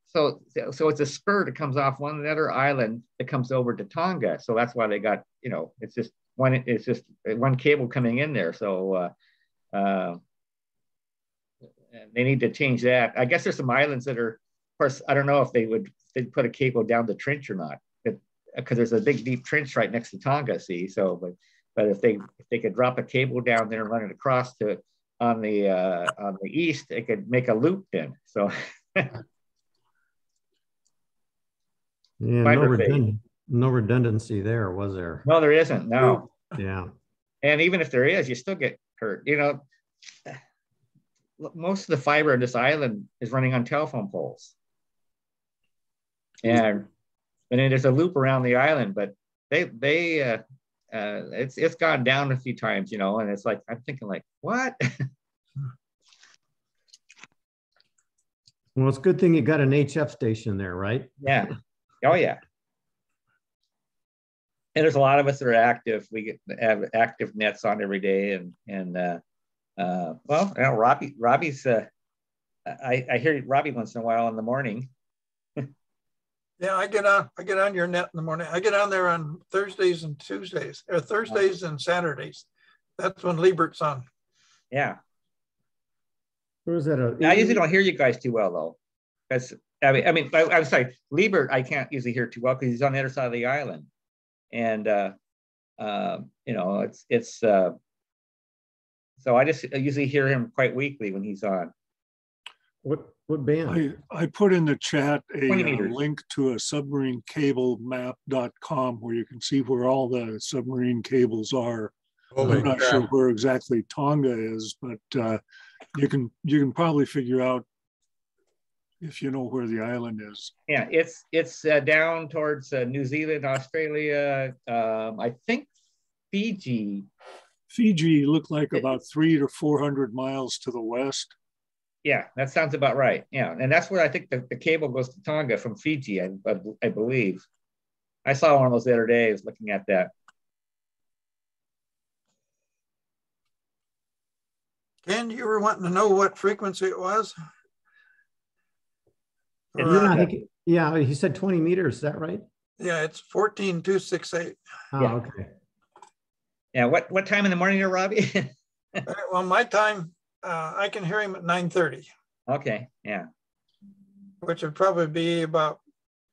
so it's a spur that comes off one other island that comes over to Tonga. So that's why they got, it's just one cable coming in there. So they need to change that. I guess there's some islands that are course, I don't know if they'd put a cable down the trench or not, because there's a big deep trench right next to Tonga. See, so but if they could drop a cable down there and run it across to on the east, it could make a loop then. So yeah, no redundancy there, was there? No, there isn't. No. Yeah. And even if there is, you still get hurt. You know, most of the fiber of this island is running on telephone poles. And then there's a loop around the island, but it's gone down a few times, you know, and it's like, I'm thinking like, what? Well, it's a good thing you got an HF station there, right? Yeah. Oh, yeah. And there's a lot of us that are active. We have active nets on every day, well, you know, Robbie's. I hear Robbie once in a while in the morning. Yeah, I get on your net in the morning. I get on there on Thursdays and Tuesdays, or Thursdays and Saturdays. That's when Liebert's on. Yeah. Where is that? I usually don't hear you guys too well though, because I'm sorry, Liebert I can't usually hear too well because he's on the other side of the island. And you know, it's so I just usually hear him quite weekly when he's on. What band? I put in the chat a link to a submarinecablemap.com where you can see where all the submarine cables are. I'm not sure where exactly Tonga is, but you can probably figure out if you know where the island is. Yeah, it's down towards New Zealand, Australia. I think Fiji. Fiji looked like about 300 to 400 miles to the west. Yeah, that sounds about right. Yeah, and that's where I think the cable goes to Tonga from Fiji, I believe. I saw one of those the other day. I was looking at that. Ken, you were wanting to know what frequency it was? Yeah, I think, yeah, he said 20 meters. Is that right? Yeah, it's 14,268. Oh, yeah. Okay. Yeah, what time in the morning there, Robbie? Well, my time, I can hear him at 9:30. Okay, yeah. Which would probably be about.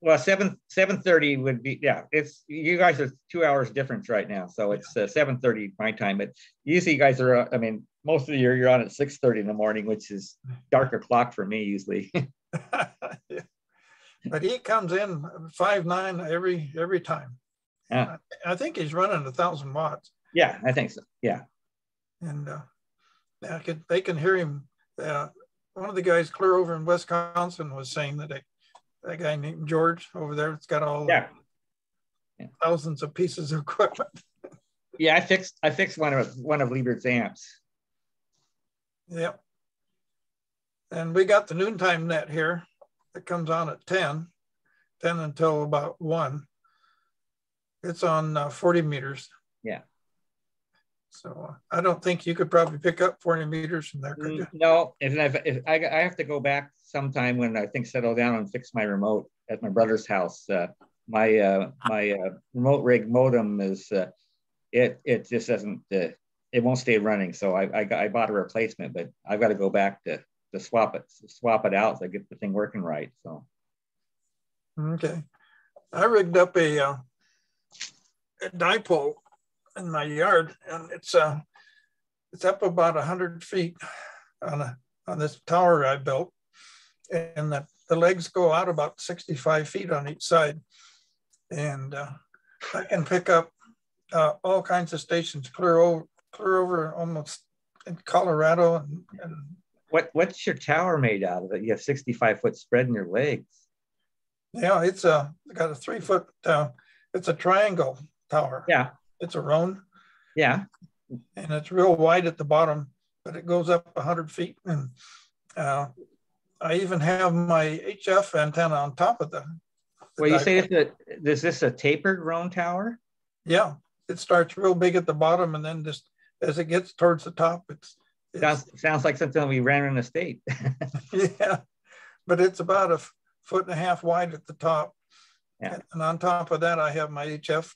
Well, 7:30 would be, yeah. It's, you guys are 2 hours difference right now, so it's 7:30 my time. But usually you guys are, I mean, most of the year you're on at 6:30 in the morning, which is dark o'clock for me usually. Yeah. But he comes in 5.9 every time. Yeah. I think he's running 1,000 watts. Yeah, I think so. Yeah. And they can hear him. One of the guys clear over in Wisconsin was saying that that guy named George over there, it's got all thousands of pieces of equipment. Yeah, I fixed one of Liebert's amps. Yep. And we got the noontime net here that comes on at 10 until about 1. It's on 40 meters. Yeah. So I don't think you could probably pick up 40 meters from there, could you? No, if I have to go back sometime when I think settle down and fix my remote at my brother's house. My remote rig modem is it just doesn't it won't stay running. So I bought a replacement, but I've got to go back to swap it out so I get the thing working right. So okay, I rigged up a dipole in my yard, and it's up about 100 feet on this tower I built, and the legs go out about 65 feet on each side, and I can pick up all kinds of stations clear over almost in Colorado. And what's your tower made out of? It you have 65-foot spread in your legs. Yeah, it's got a 3-foot. It's a triangle tower. Yeah. It's a round. Yeah. And it's real wide at the bottom, but it goes up 100 feet. And I even have my HF antenna on top of the well, you say is this a tapered round tower? Yeah. It starts real big at the bottom, and then just as it gets towards the top, it's sounds like something we ran in the state. Yeah. But it's about 1.5 feet wide at the top. Yeah. And on top of that, I have my HF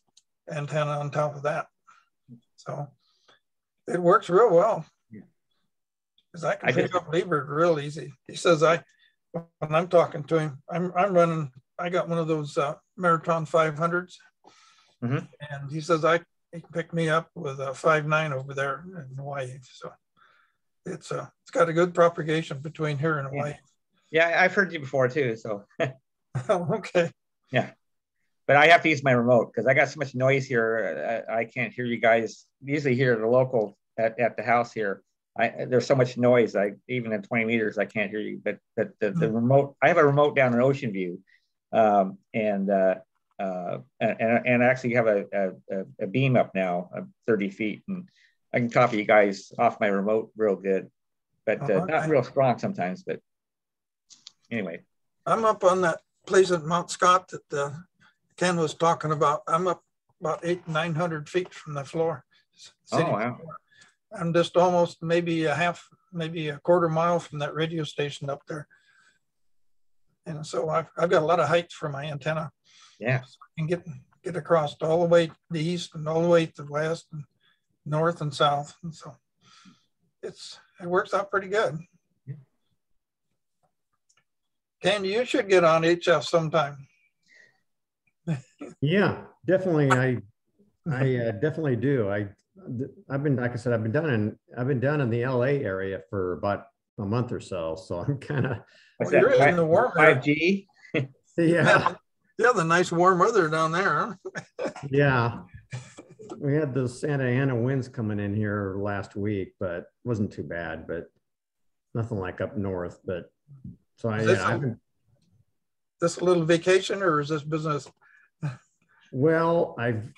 antenna on top of that. So it works real well. Because I can pick up Liebert real easy. He says when I'm talking to him, I'm running, I got one of those Marathon 500s. Mm-hmm. And he says he can pick me up with a 5.9 over there in Hawaii. So it's got a good propagation between here and Hawaii. Yeah, I've heard you before too. So okay. Yeah. But I have to use my remote because I got so much noise here. I can't hear you guys. Usually here at the local at the house here, there's so much noise. Even at 20 meters, I can't hear you. But the remote, I have a remote down in Ocean View, and actually have a beam up now of 30 feet, and I can copy you guys off my remote real good, but not real strong sometimes. But anyway, I'm up on that place at Mount Scott that Ken was talking about. I'm up about 800-900 feet from the floor. Oh, wow. Floor. I'm just almost maybe a quarter mile from that radio station up there. And so I've got a lot of height for my antenna. Yeah. So I can get across all the way to the east and all the way to the west and north and south. And so it works out pretty good. Candy, you should get on HF sometime. Yeah, definitely. I definitely do. I've been, like I said, I've been down in the LA area for about a month or so. So I'm kind of. You're in the warm 5G. Yeah. Yeah, the nice warm weather down there. Huh? Yeah. We had those Santa Ana winds coming in here last week, but it wasn't too bad, but nothing like up north. But so this a little vacation or is this business? Well, I've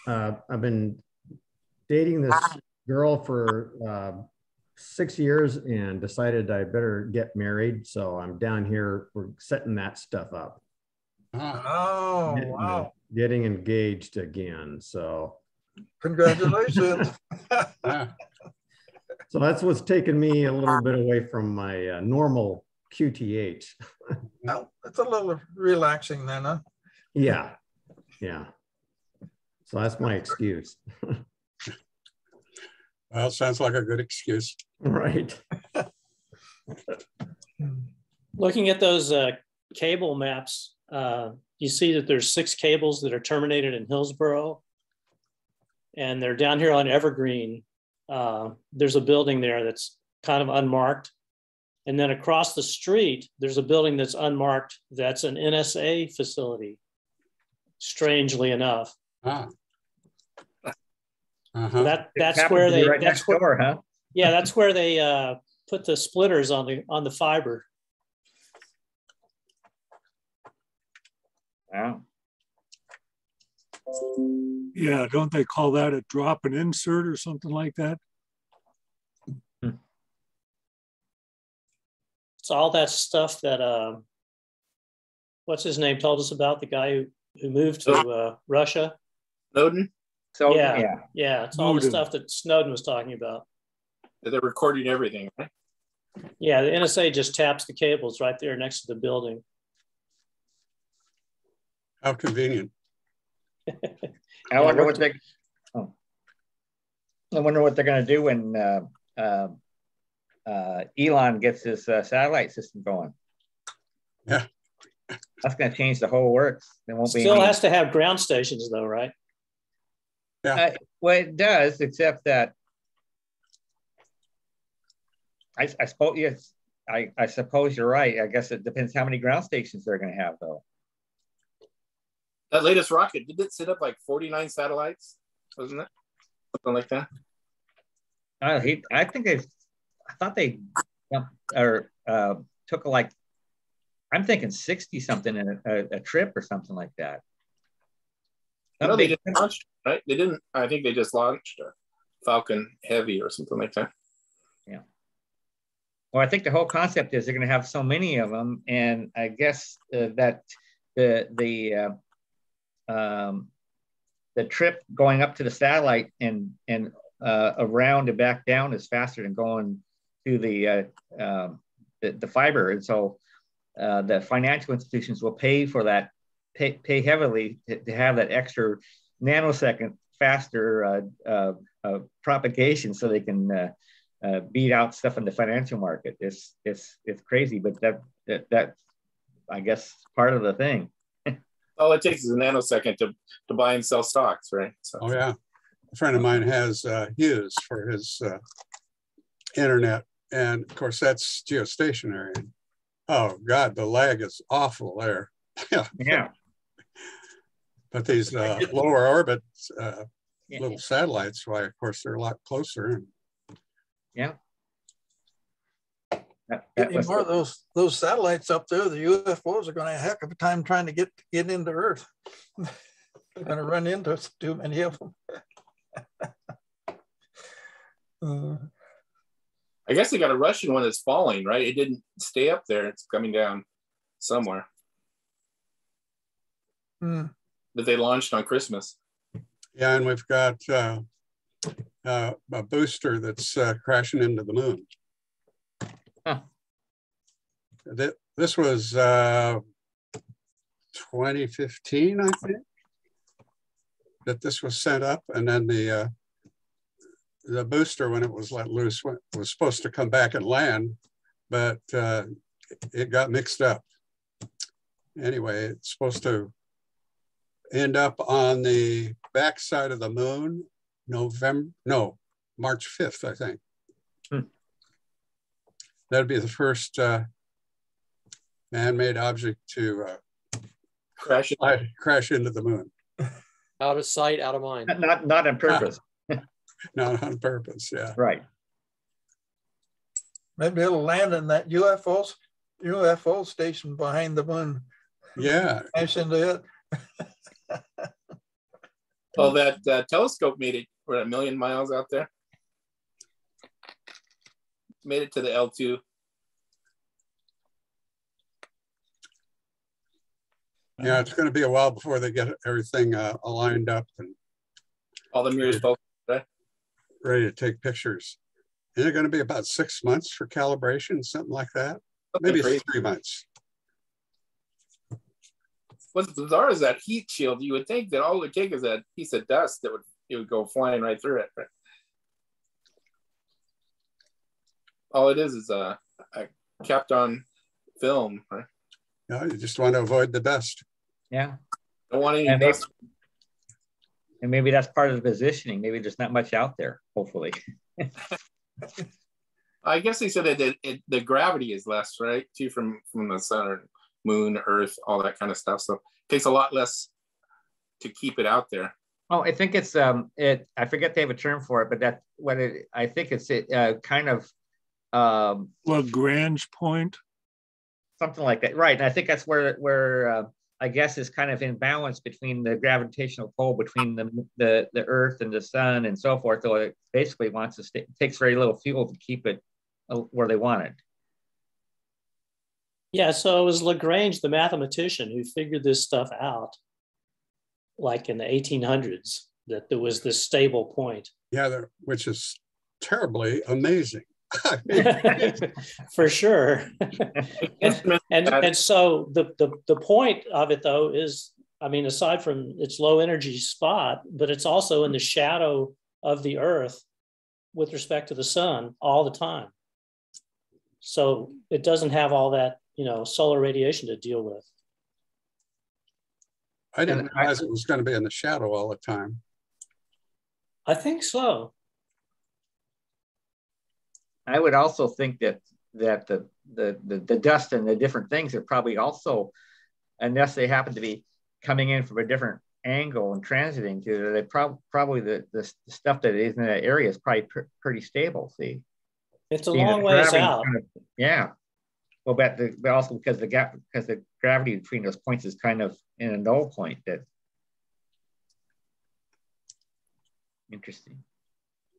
been dating this girl for 6 years and decided I better get married. So I'm down here. We're setting that stuff up. Oh, wow. Getting engaged again. So congratulations. So that's what's taken me a little bit away from my normal QTH. Well, it's a little relaxing then, huh? Yeah. Yeah. So that's my excuse. Well, sounds like a good excuse. Right. Looking at those cable maps, you see that there's 6 cables that are terminated in Hillsboro, and they're down here on Evergreen. There's a building there that's kind of unmarked. And then across the street, there's a building that's unmarked. That's an NSA facility, strangely enough. That's where they, right next door, huh? Yeah, that's where they put the splitters on the fiber. Wow. Yeah, don't they call that a drop and insert or something like that? It's all that stuff that what's his name told us about, the guy who moved to Russia. Snowden? So yeah, it's all the stuff that Snowden was talking about. They're recording everything, right? Yeah, the NSA just taps the cables right there next to the building. How convenient. I wonder what they. Oh. I wonder what they're going to do when Elon gets his satellite system going. Yeah, that's going to change the whole works. There won't be. Still has to have ground stations, though, right? Yeah. Well, it does, except that I suppose yes. I suppose you're right. I guess it depends how many ground stations they're going to have, though. That latest rocket, did it set up like 49 satellites? Wasn't it? Something like that? I thought they took like, I'm thinking 60 something in a trip or something like that. No, they didn't launch, right? They didn't. I think they just launched a Falcon Heavy or something like that. Yeah. Well, I think the whole concept is they're going to have so many of them, and I guess that the trip going up to the satellite and around and back down is faster than going to the fiber, and so the financial institutions will pay for that, pay heavily to have that extra nanosecond faster propagation, so they can beat out stuff in the financial market. It's crazy, but I guess, part of the thing. All it takes is a nanosecond to buy and sell stocks, right? So. Oh yeah, a friend of mine has Hughes for his internet, and of course that's geostationary. Oh God, the lag is awful there. Yeah. But these lower orbit little satellites, why, of course, they're a lot closer. Yeah. Getting more of those satellites up there, the UFOs are going to have a heck of a time trying to get into Earth. They're going to run into too many of them. I guess they got a Russian one that's falling, right? It didn't stay up there. It's coming down somewhere. That they launched on Christmas. Yeah, and we've got a booster that's crashing into the moon. Huh. This was 2015, I think, that this was sent up, and then the booster, when it was let loose, was supposed to come back and land, but it got mixed up. Anyway, it's supposed to end up on the backside of the moon, March 5th, I think. That'd be the first man-made object to crash into the moon. Out of sight, out of mind. Not on purpose. Not on purpose, yeah. Right. Maybe it'll land in that UFO station behind the moon. Yeah. Crash into it. Well, that telescope made it, we're 1 million miles out there. Made it to the L2. Yeah, it's going to be a while before they get everything aligned up and all the mirrors ready to take pictures. Is it going to be about 6 months for calibration, something like that? Maybe 3 months. What's bizarre is that heat shield. You would think that all it would take is that piece of dust that it would go flying right through it. Right? All it is a kept on film. Right? No, you just want to avoid the dust. Yeah. Don't want any dust. And maybe that's part of the positioning. Maybe there's not much out there, hopefully. I guess they said that the gravity is less, right? Too, from the sun or moon, earth, all that kind of stuff. So it takes a lot less to keep it out there. Oh, I think it's I forget they have a term for it, but I think it's kind of Lagrange point, something like that, right? And I think that's where I guess is kind of in balance between the gravitational pull between the Earth and the sun and so forth. So it basically wants to stay. It takes very little fuel to keep it where they want it. Yeah, so it was Lagrange, the mathematician, who figured this stuff out, like in the 1800s, that there was this stable point. Yeah, which is terribly amazing. For sure. and so the point of it, though, is, I mean, aside from its low energy spot, but it's also in the shadow of the Earth with respect to the sun all the time. So it doesn't have all that, solar radiation to deal with. I didn't realize it was going to be in the shadow all the time. I think so. I would also think that the dust and the different things are probably also, unless they happen to be coming in from a different angle and transiting to, they probably the stuff that is in that area is probably pretty stable. See, it's a long ways out. Yeah. Well, but also because the gravity between those points is kind of in a null point. That interesting.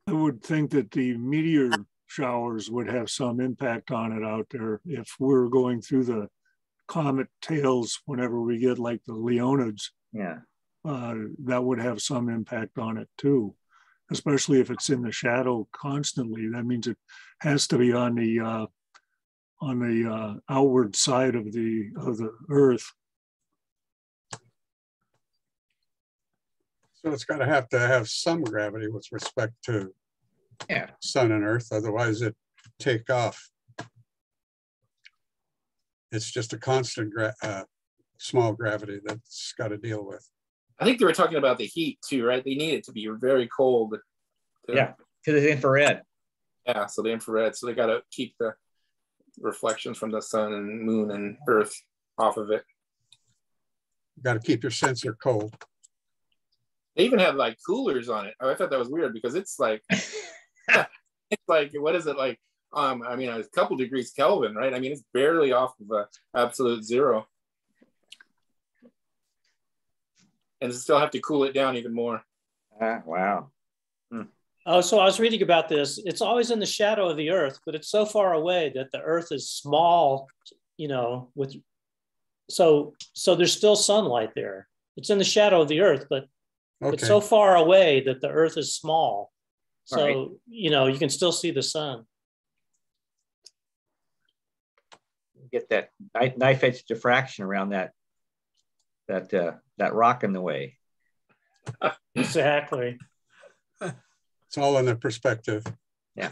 I would think that the meteor showers would have some impact on it out there. If we're going through the comet tails, whenever we get like the Leonids, yeah, that would have some impact on it too, especially if it's in the shadow constantly. That means it has to be on the outward side of the Earth. So it's going to have some gravity with respect to sun and Earth, otherwise it take off. it's just a constant small gravity that's got to deal with. I think they were talking about the heat too, right? They need it to be very cold. Yeah, to the infrared. Yeah, so the infrared. So they got to keep the reflections from the sun and moon and earth off of it. You got to keep your sensor cold. They even have like coolers on it. Oh, I thought that was weird because it's like, it's like, what is it like? I mean, a couple degrees Kelvin, right? I mean, it's barely off of absolute zero. And still have to cool it down even more. Wow. Oh, so I was reading about this. It's always in the shadow of the Earth, but it's so far away that the Earth is small, you know, so there's still sunlight there. It's in the shadow of the Earth, but it's so far away that the Earth is small. So, right. You know, you can still see the sun. Get that knife edge diffraction around that rock in the way. Exactly. It's all in the perspective. Yeah.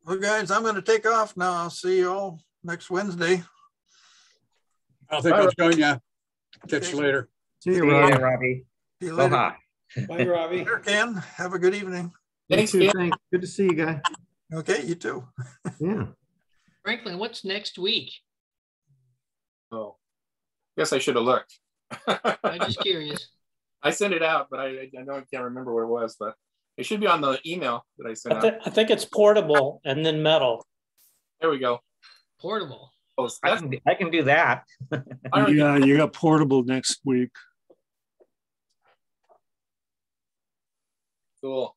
Well, guys, I'm going to take off now. I'll see you all next Wednesday. I think I'll join you. Catch you later. See you, Robbie. See you later. Bye, Robbie. Here, Ken. Have a good evening. Thanks, Ken. Thanks. Good to see you, guys. Okay, you too. Yeah. Franklin, what's next week? Oh, guess I should have looked. I'm just curious. I sent it out, but I know I can't remember where it was, but it should be on the email that I sent out. I think it's portable and then metal. There we go. Portable. Oh, I can do that. Yeah, you got portable next week. Cool.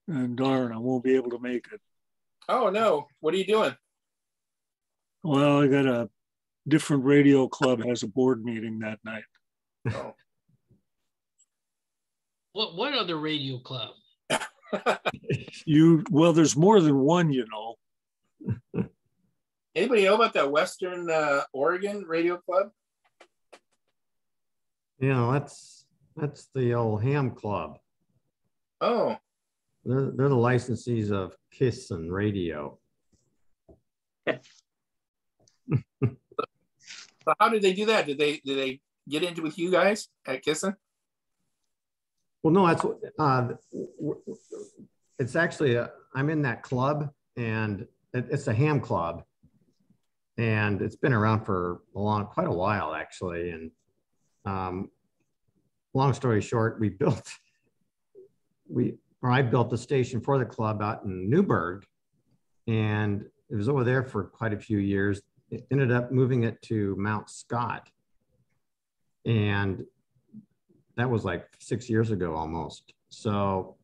And darn, I won't be able to make it. Oh no, what are you doing? Well, I got a different radio club has a board meeting that night. Oh. What other radio club? Well, there's more than one, you know. Anybody know about that Western Oregon Radio Club? You know, that's the old Ham Club. Oh. They're the licensees of KISS and radio. So how did they do that? Did they get into with you guys at KISSing? Well, no, that's it's actually I'm in that club, and it's a ham club, and it's been around for quite a while actually. And long story short, I built the station for the club out in Newburgh, and it was over there for quite a few years. It ended up moving it to Mount Scott, and that was like 6 years ago almost. So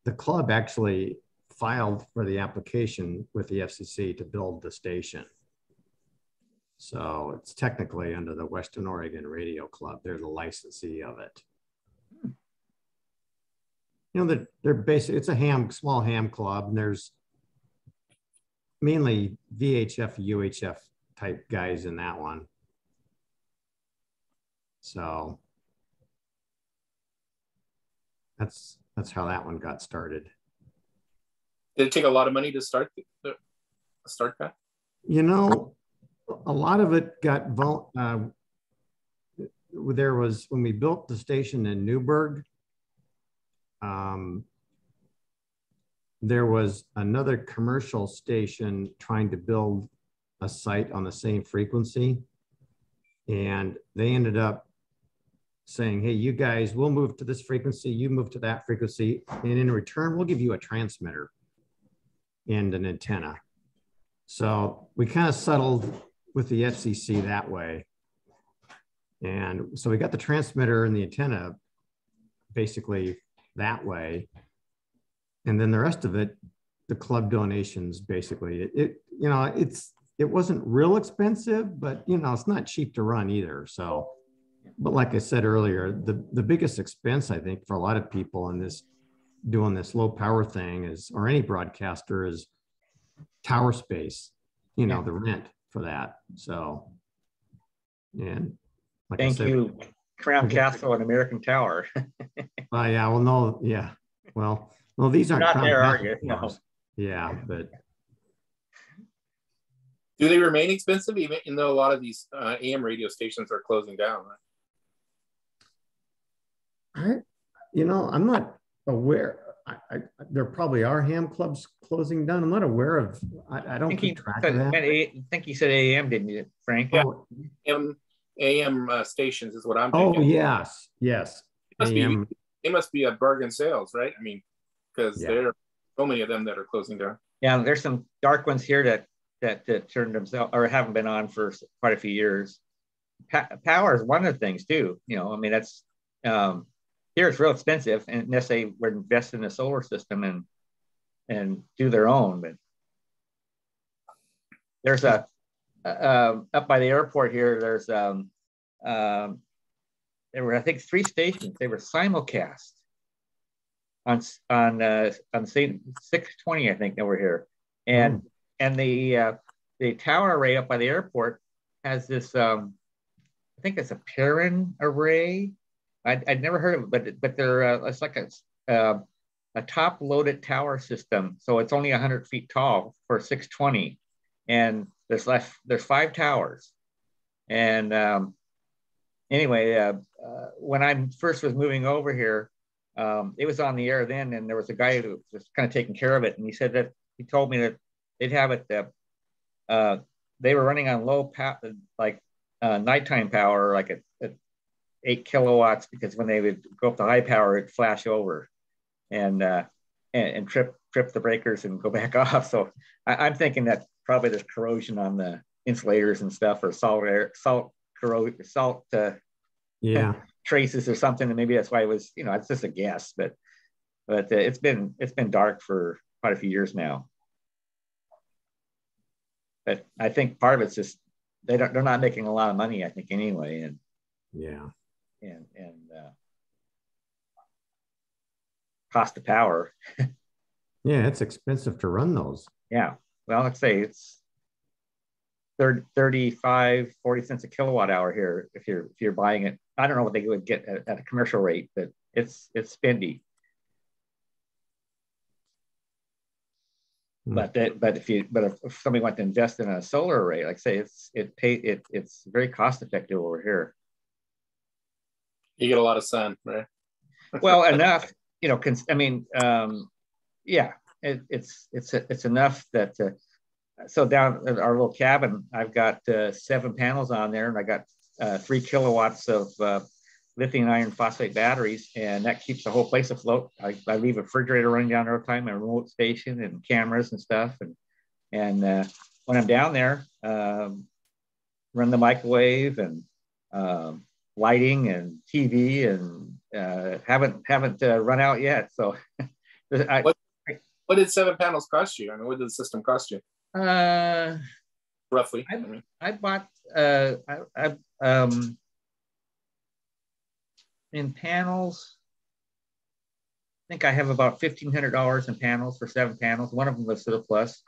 the club actually filed for the application with the FCC to build the station. So it's technically under the Western Oregon Radio Club. They're the licensee of it. You know, they're basically, it's a small ham club, and there's mainly VHF, UHF type guys in that one. So that's how that one got started. Did it take a lot of money to start that? You know, a lot of it got, there was, when we built the station in Newburgh, there was another commercial station trying to build a site on the same frequency. And they ended up saying, hey, you guys, we'll move to this frequency, you move to that frequency, and in return, we'll give you a transmitter and an antenna. So we kind of settled with the FCC that way. And so we got the transmitter and the antenna basically that way. And then the rest of it, the club donations, basically, it wasn't real expensive, but it's not cheap to run either. So, but like I said earlier, the biggest expense, I think, for a lot of people in this, doing this low power thing is, or any broadcaster, is tower space, the rent for that. So, and like thank you, Crown Castle and American Tower. Yeah, well, no, yeah. Well, these aren't not Crown there, Castle are you? No. Yeah, but Do they remain expensive even though a lot of these AM radio stations are closing down? Right? I'm not aware. There probably are ham clubs closing down. I'm not aware of. I don't keep track of that. I think you said AM, didn't you, Frank? Yeah. AM stations is what I'm thinking. Oh yes. It must be a bargain sales, right? I mean, because there are so many of them that are closing down. Yeah, there's some dark ones here that turned themselves or haven't been on for quite a few years. Power is one of the things too. I mean, that's here it's real expensive, and unless they were invested in a solar system and do their own. But there's up by the airport here. There's there were, I think, 3 stations. They were simulcast on 620, I think, they were here, and the tower array up by the airport has this. I think it's a Perrin array. I'd never heard of it, but they're it's like a top-loaded tower system. So it's only 100 feet tall for 620, and there's 5 towers. And anyway, when I first was moving over here, it was on the air then, and there was a guy who was kind of taking care of it, and he told me that they'd have it. They were running on low power, like nighttime power, like at 8 kilowatts, because when they would go up to high power, it'd flash over and trip the breakers and go back off. So I'm thinking that probably there's corrosion on the insulators and stuff, or salt traces or something, and maybe that's why it was. It's just a guess, but it's been dark for quite a few years now. But I think part of it's just they're not making a lot of money, I think, anyway, and cost of power. Yeah, it's expensive to run those. Yeah, well, let's say it's 35, 40 cents a kilowatt hour here if you're buying it. I don't know what they would get at a commercial rate, but it's spendy. But if somebody wants to invest in a solar array, like say it's very cost effective over here. You get a lot of sun, right? Well, enough, I mean, it's enough that. So down at our little cabin, I've got 7 panels on there, and I got 3 kilowatts of lithium iron phosphate batteries, and that keeps the whole place afloat. I leave a refrigerator running down there all the time, a remote station, and cameras and stuff. And when I'm down there, run the microwave and lighting and TV, and haven't run out yet. So, what did 7 panels cost you? I mean, what did the system cost you? Roughly. I bought in panels, I think I have about $1,500 in panels for 7 panels. One of them was surplus.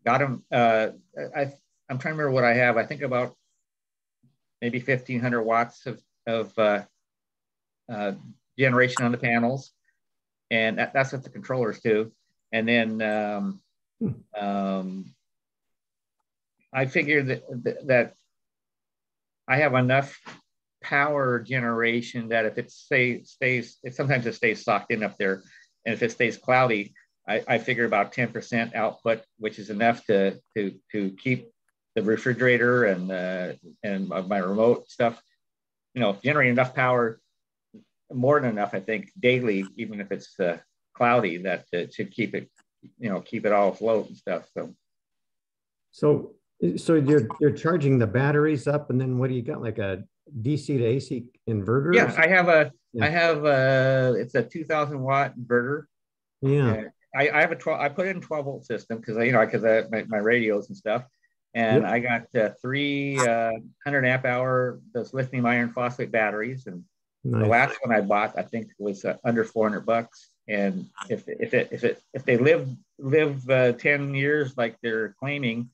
Got them. I'm trying to remember what I have. I think about maybe 1,500 watts of generation on the panels, and that's what the controllers do. And then I figured that I have enough power generation that if it sometimes it stays socked in up there, and if it stays cloudy, I figure about 10% output, which is enough to keep the refrigerator and my remote stuff, generating enough power, more than enough, I think, daily, even if it's cloudy, that to keep it all afloat and stuff. So you're charging the batteries up, and then what do you got, like a DC to AC inverter? Yeah, I have it's a 2,000 watt inverter. Yeah. I put it in 12 volt system because I have my radios and stuff, and I got 3 100 amp hour those lithium iron phosphate batteries, and the last one I bought I think was under $400. And if they live 10 years like they're claiming,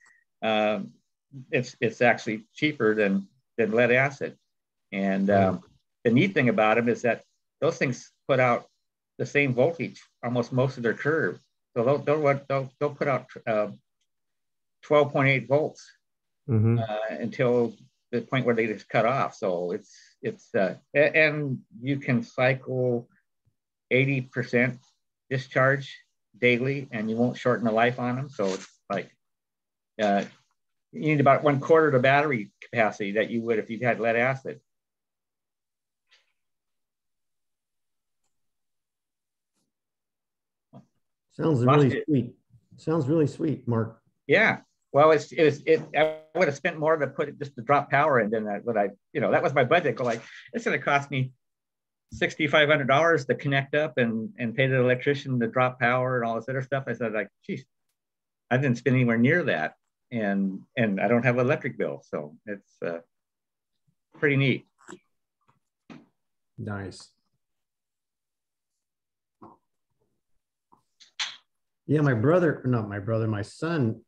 it's actually cheaper than lead acid. And the neat thing about them is that those things put out the same voltage almost most of their curve. So they'll put out 12.8 volts until the point where they just cut off. So and you can cycle 80% discharge daily, and you won't shorten the life on them. So it's like you need about 1/4 the battery capacity that you would if you had lead acid. Sounds really sweet. Sounds really sweet, Mark. Yeah. Well, I would have spent more to put it just to drop power in than that. But that was my budget. Like, it's going to cost me $6,500 to connect up and pay the electrician to drop power and all this other stuff. I said, like, geez, I didn't spend anywhere near that, and I don't have an electric bill, so it's pretty neat. Nice. Yeah, my son,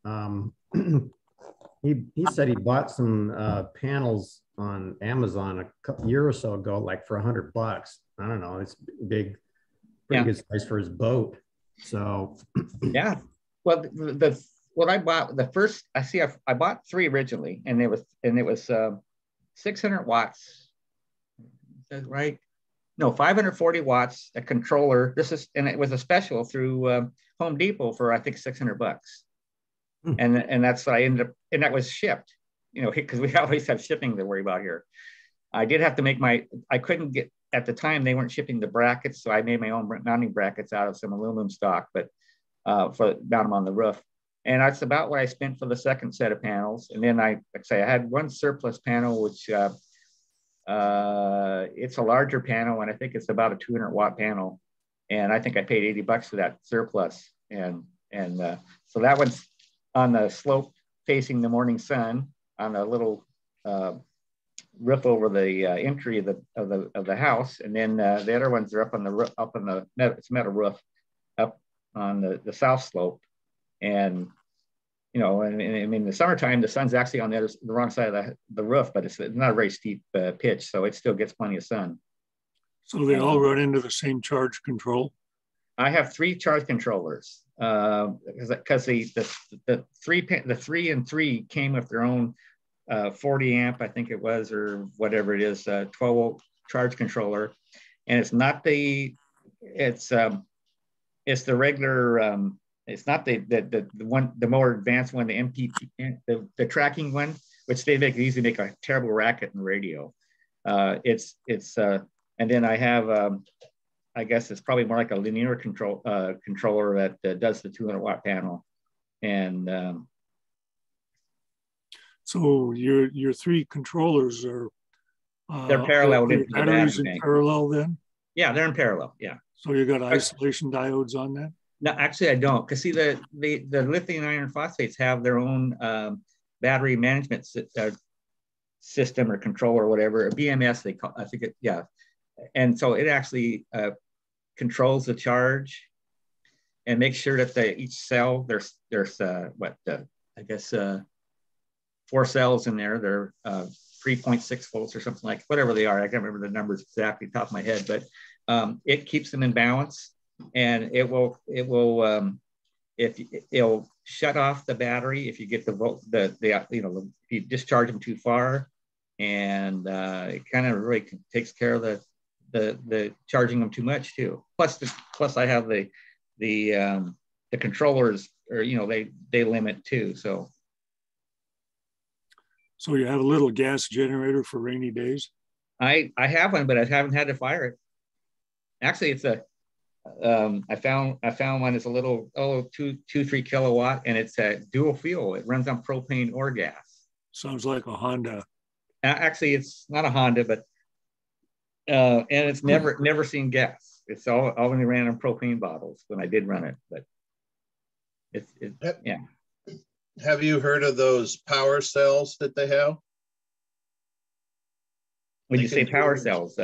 he said he bought some panels on Amazon a year or so ago, like for $100. I don't know, it's big, pretty good size for his boat. So yeah, well, what I bought, the first, I bought 3 originally, and it was 600 watts. Is that right? No, 540 watts, a controller. And it was a special through Home Depot for, I think, $600. And that's what I ended up, and that was shipped, because we always have shipping to worry about here. I did have to make I couldn't get, at the time, they weren't shipping the brackets, so I made my own mounting brackets out of some aluminum stock, but for mount them on the roof. And that's about what I spent for the second set of panels. And then I had one surplus panel, which it's a larger panel, and I think it's about a 200 watt panel. And I think I paid $80 for that surplus. And so that one's on the slope facing the morning sun on a little roof over the entry of the house. And then the other ones are up on the roof, it's metal roof up on the south slope. And and in the summertime, the sun's actually on the wrong side of the roof, but it's not a very steep pitch, so it still gets plenty of sun. So they all run into the same charge control? I have 3 charge controllers because the 3 and 3 came with their own 40 amp, I think it was, or whatever it is, 12 volt charge controller, and it's not the regular. It's not the more advanced one, the MPP, the tracking one, which they usually make a terrible racket in the radio. And then I have, I guess it's probably more like a linear controller that does the 200 watt panel. And so your 3 controllers are they're parallel into the batteries battery in parallel then? Yeah, they're in parallel. Yeah. So you got isolation diodes on that? No, actually I don't, because see the lithium iron phosphates have their own battery management system or control or whatever, a BMS they call, I think it, yeah. And so it actually controls the charge and makes sure that each cell, there's I guess 4 cells in there. They're 3.6 volts or something like, whatever they are. I can't remember the numbers exactly off the top of my head, but it keeps them in balance. And it'll shut off the battery if you get if you discharge them too far, and it kind of really takes care of the charging them too much too. Plus I have the controllers, or they limit too. So you have a little gas generator for rainy days? I have one, but I haven't had to fire it. Actually, it's I found one. It's a little 2-3 kilowatt, and it's a dual fuel. It runs on propane or gas. Sounds like a Honda. Actually, it's not a Honda, but and it's never seen gas. It's all only ran on propane bottles when I did run it, but yeah. Have you heard of those power cells that they have? When you say power cells,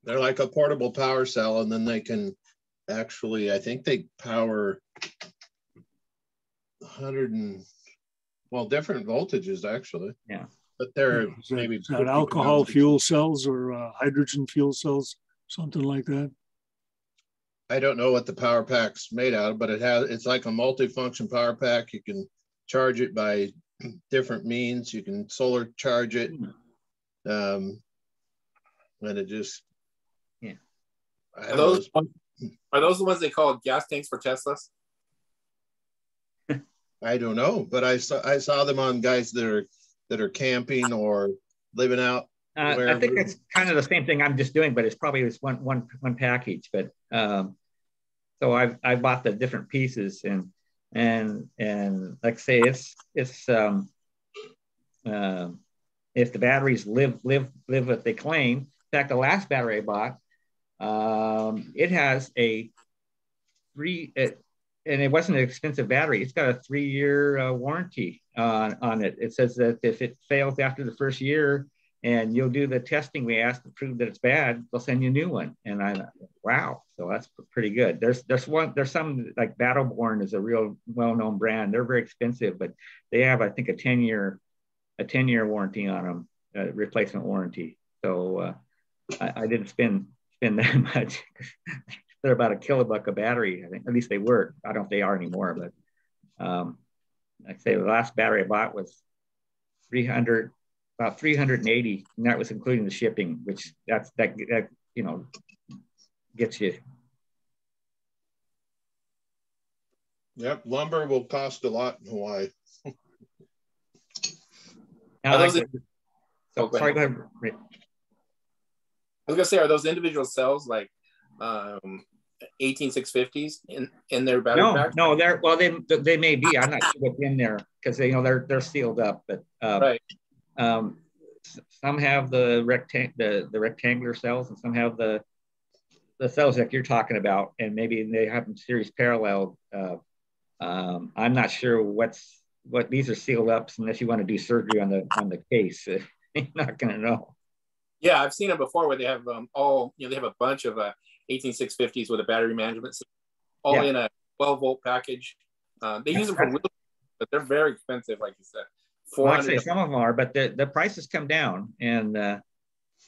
they're like a portable power cell, and then they can actually, I think they power different voltages actually. Yeah. But they're maybe alcohol fuel cells or hydrogen fuel cells, something like that. I don't know what the power pack's made out of, but it's like a multi-function power pack. You can charge it by different means. You can solar charge it. And it just, yeah. Are those the ones they call gas tanks for Teslas? I don't know, but I saw them on guys that are camping or living out. I think it's kind of the same thing I'm just doing, but it's probably just one package. But so I bought the different pieces, and like I say, it's if the batteries live what they claim. In fact, the last battery I bought, it has a and it wasn't an expensive battery. It's got a 3-year warranty on it. It says that if it fails after the first year and you'll do the testing we asked to prove that it's bad, they'll send you a new one. And wow, so that's pretty good. There's some, like Battleborn is a real well-known brand. They're very expensive, but they have, I think, a 10-year warranty on them, replacement warranty. So I didn't spend that much. They're about $1 a battery, I think. At least they were. I don't know if they are anymore, but like I say, the last battery I bought was about 380, and that was including the shipping, which that you know gets you. Yep, lumber will cost a lot in Hawaii. Sorry, go ahead. I was gonna say, are those individual cells like 18650s in their battery pack? No, they may be. I'm not sure what's in there because they're sealed up, but right. Some have the rectangular cells, and some have the cells like you're talking about, and maybe they have them series parallel. I'm not sure what these are sealed up unless you want to do surgery on the case. You're not going to know. Yeah, I've seen them before where they have they have a bunch of 18650s with a battery management system, all in a 12-volt package. They use them for wheels, but they're very expensive, like you said. Well, actually, some of them are, but the prices come down. And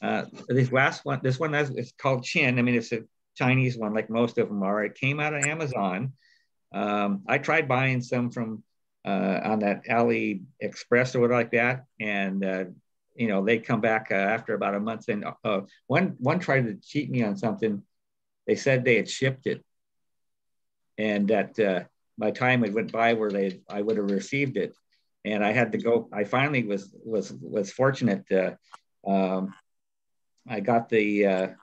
this one is called Chin. I mean, it's a Chinese one, like most of them are. It came out of Amazon. I tried buying some from on that AliExpress or whatever like that, and they come back after about a month. And one tried to cheat me on something. They said they had shipped it, and that my time had went by where I would have received it, and I had to go. I finally was fortunate. I got the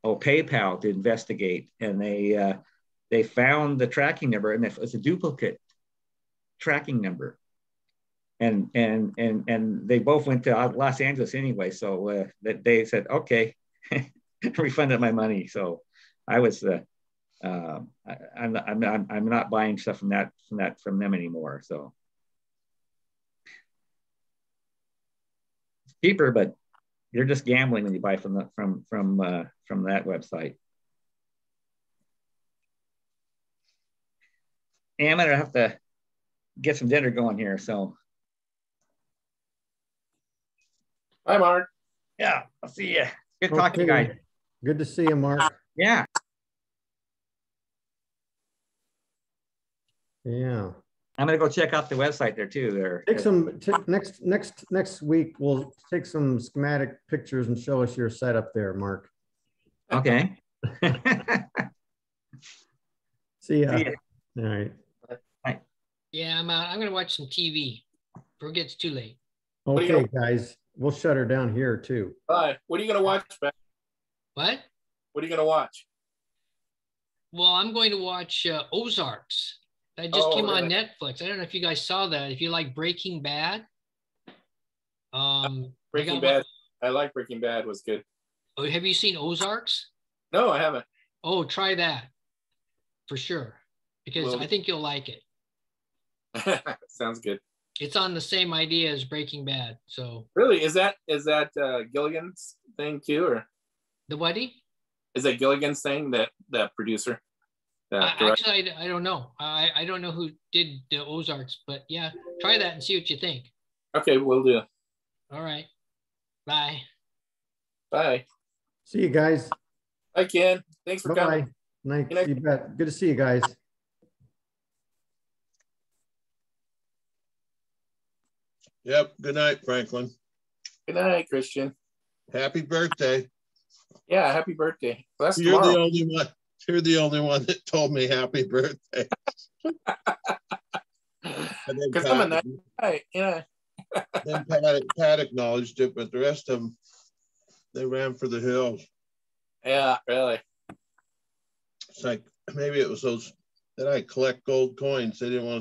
PayPal to investigate, and they found the tracking number, and it was a duplicate tracking number. And they both went to Los Angeles anyway, so they said okay, refunded my money. So I was I'm not buying stuff from them anymore. So it's cheaper, but you're just gambling when you buy from that website. And I'm gonna have to get some dinner going here. So. Hi, Mark. Yeah, I'll see you. Good talking to you guys. Good to see you, Mark. Yeah. Yeah. I'm gonna go check out the website there too. There. Take some next week. We'll take some schematic pictures and show us your setup there, Mark. Okay. See ya. See ya. All right. Bye. Yeah, I'm gonna watch some TV before it gets too late. Okay, guys. We'll shut her down here too. Bye. What are you going to watch, Ben? What? What are you going to watch? Well, I'm going to watch Ozarks. That just came on Netflix. I don't know if you guys saw that. If you like Breaking Bad. Breaking Bad. I like Breaking Bad. Was good. Oh, have you seen Ozarks? No, I haven't. Oh, try that for sure, because I think you'll like it. Sounds good. It's on the same idea as Breaking Bad. So really, is that Gilligan's thing too, or the whaty? Is that Gilligan's thing, that producer? Actually, I don't know. I don't know who did the Ozarks, but yeah, try that and see what you think. Okay, we'll do. All right. Bye. Bye. See you guys. Bye, Ken. Thanks for coming. Nice. You bet. Good to see you guys. Yep. Good night, Franklin. Good night, Christian. Happy birthday. Yeah, happy birthday. That's You're tomorrow. the only one. You're the only one that told me happy birthday. Because I'm a nice guy, yeah. Then Pat acknowledged it, but the rest of them, they ran for the hills. Yeah, really. It's like maybe it was those that I collect gold coins. They didn't want to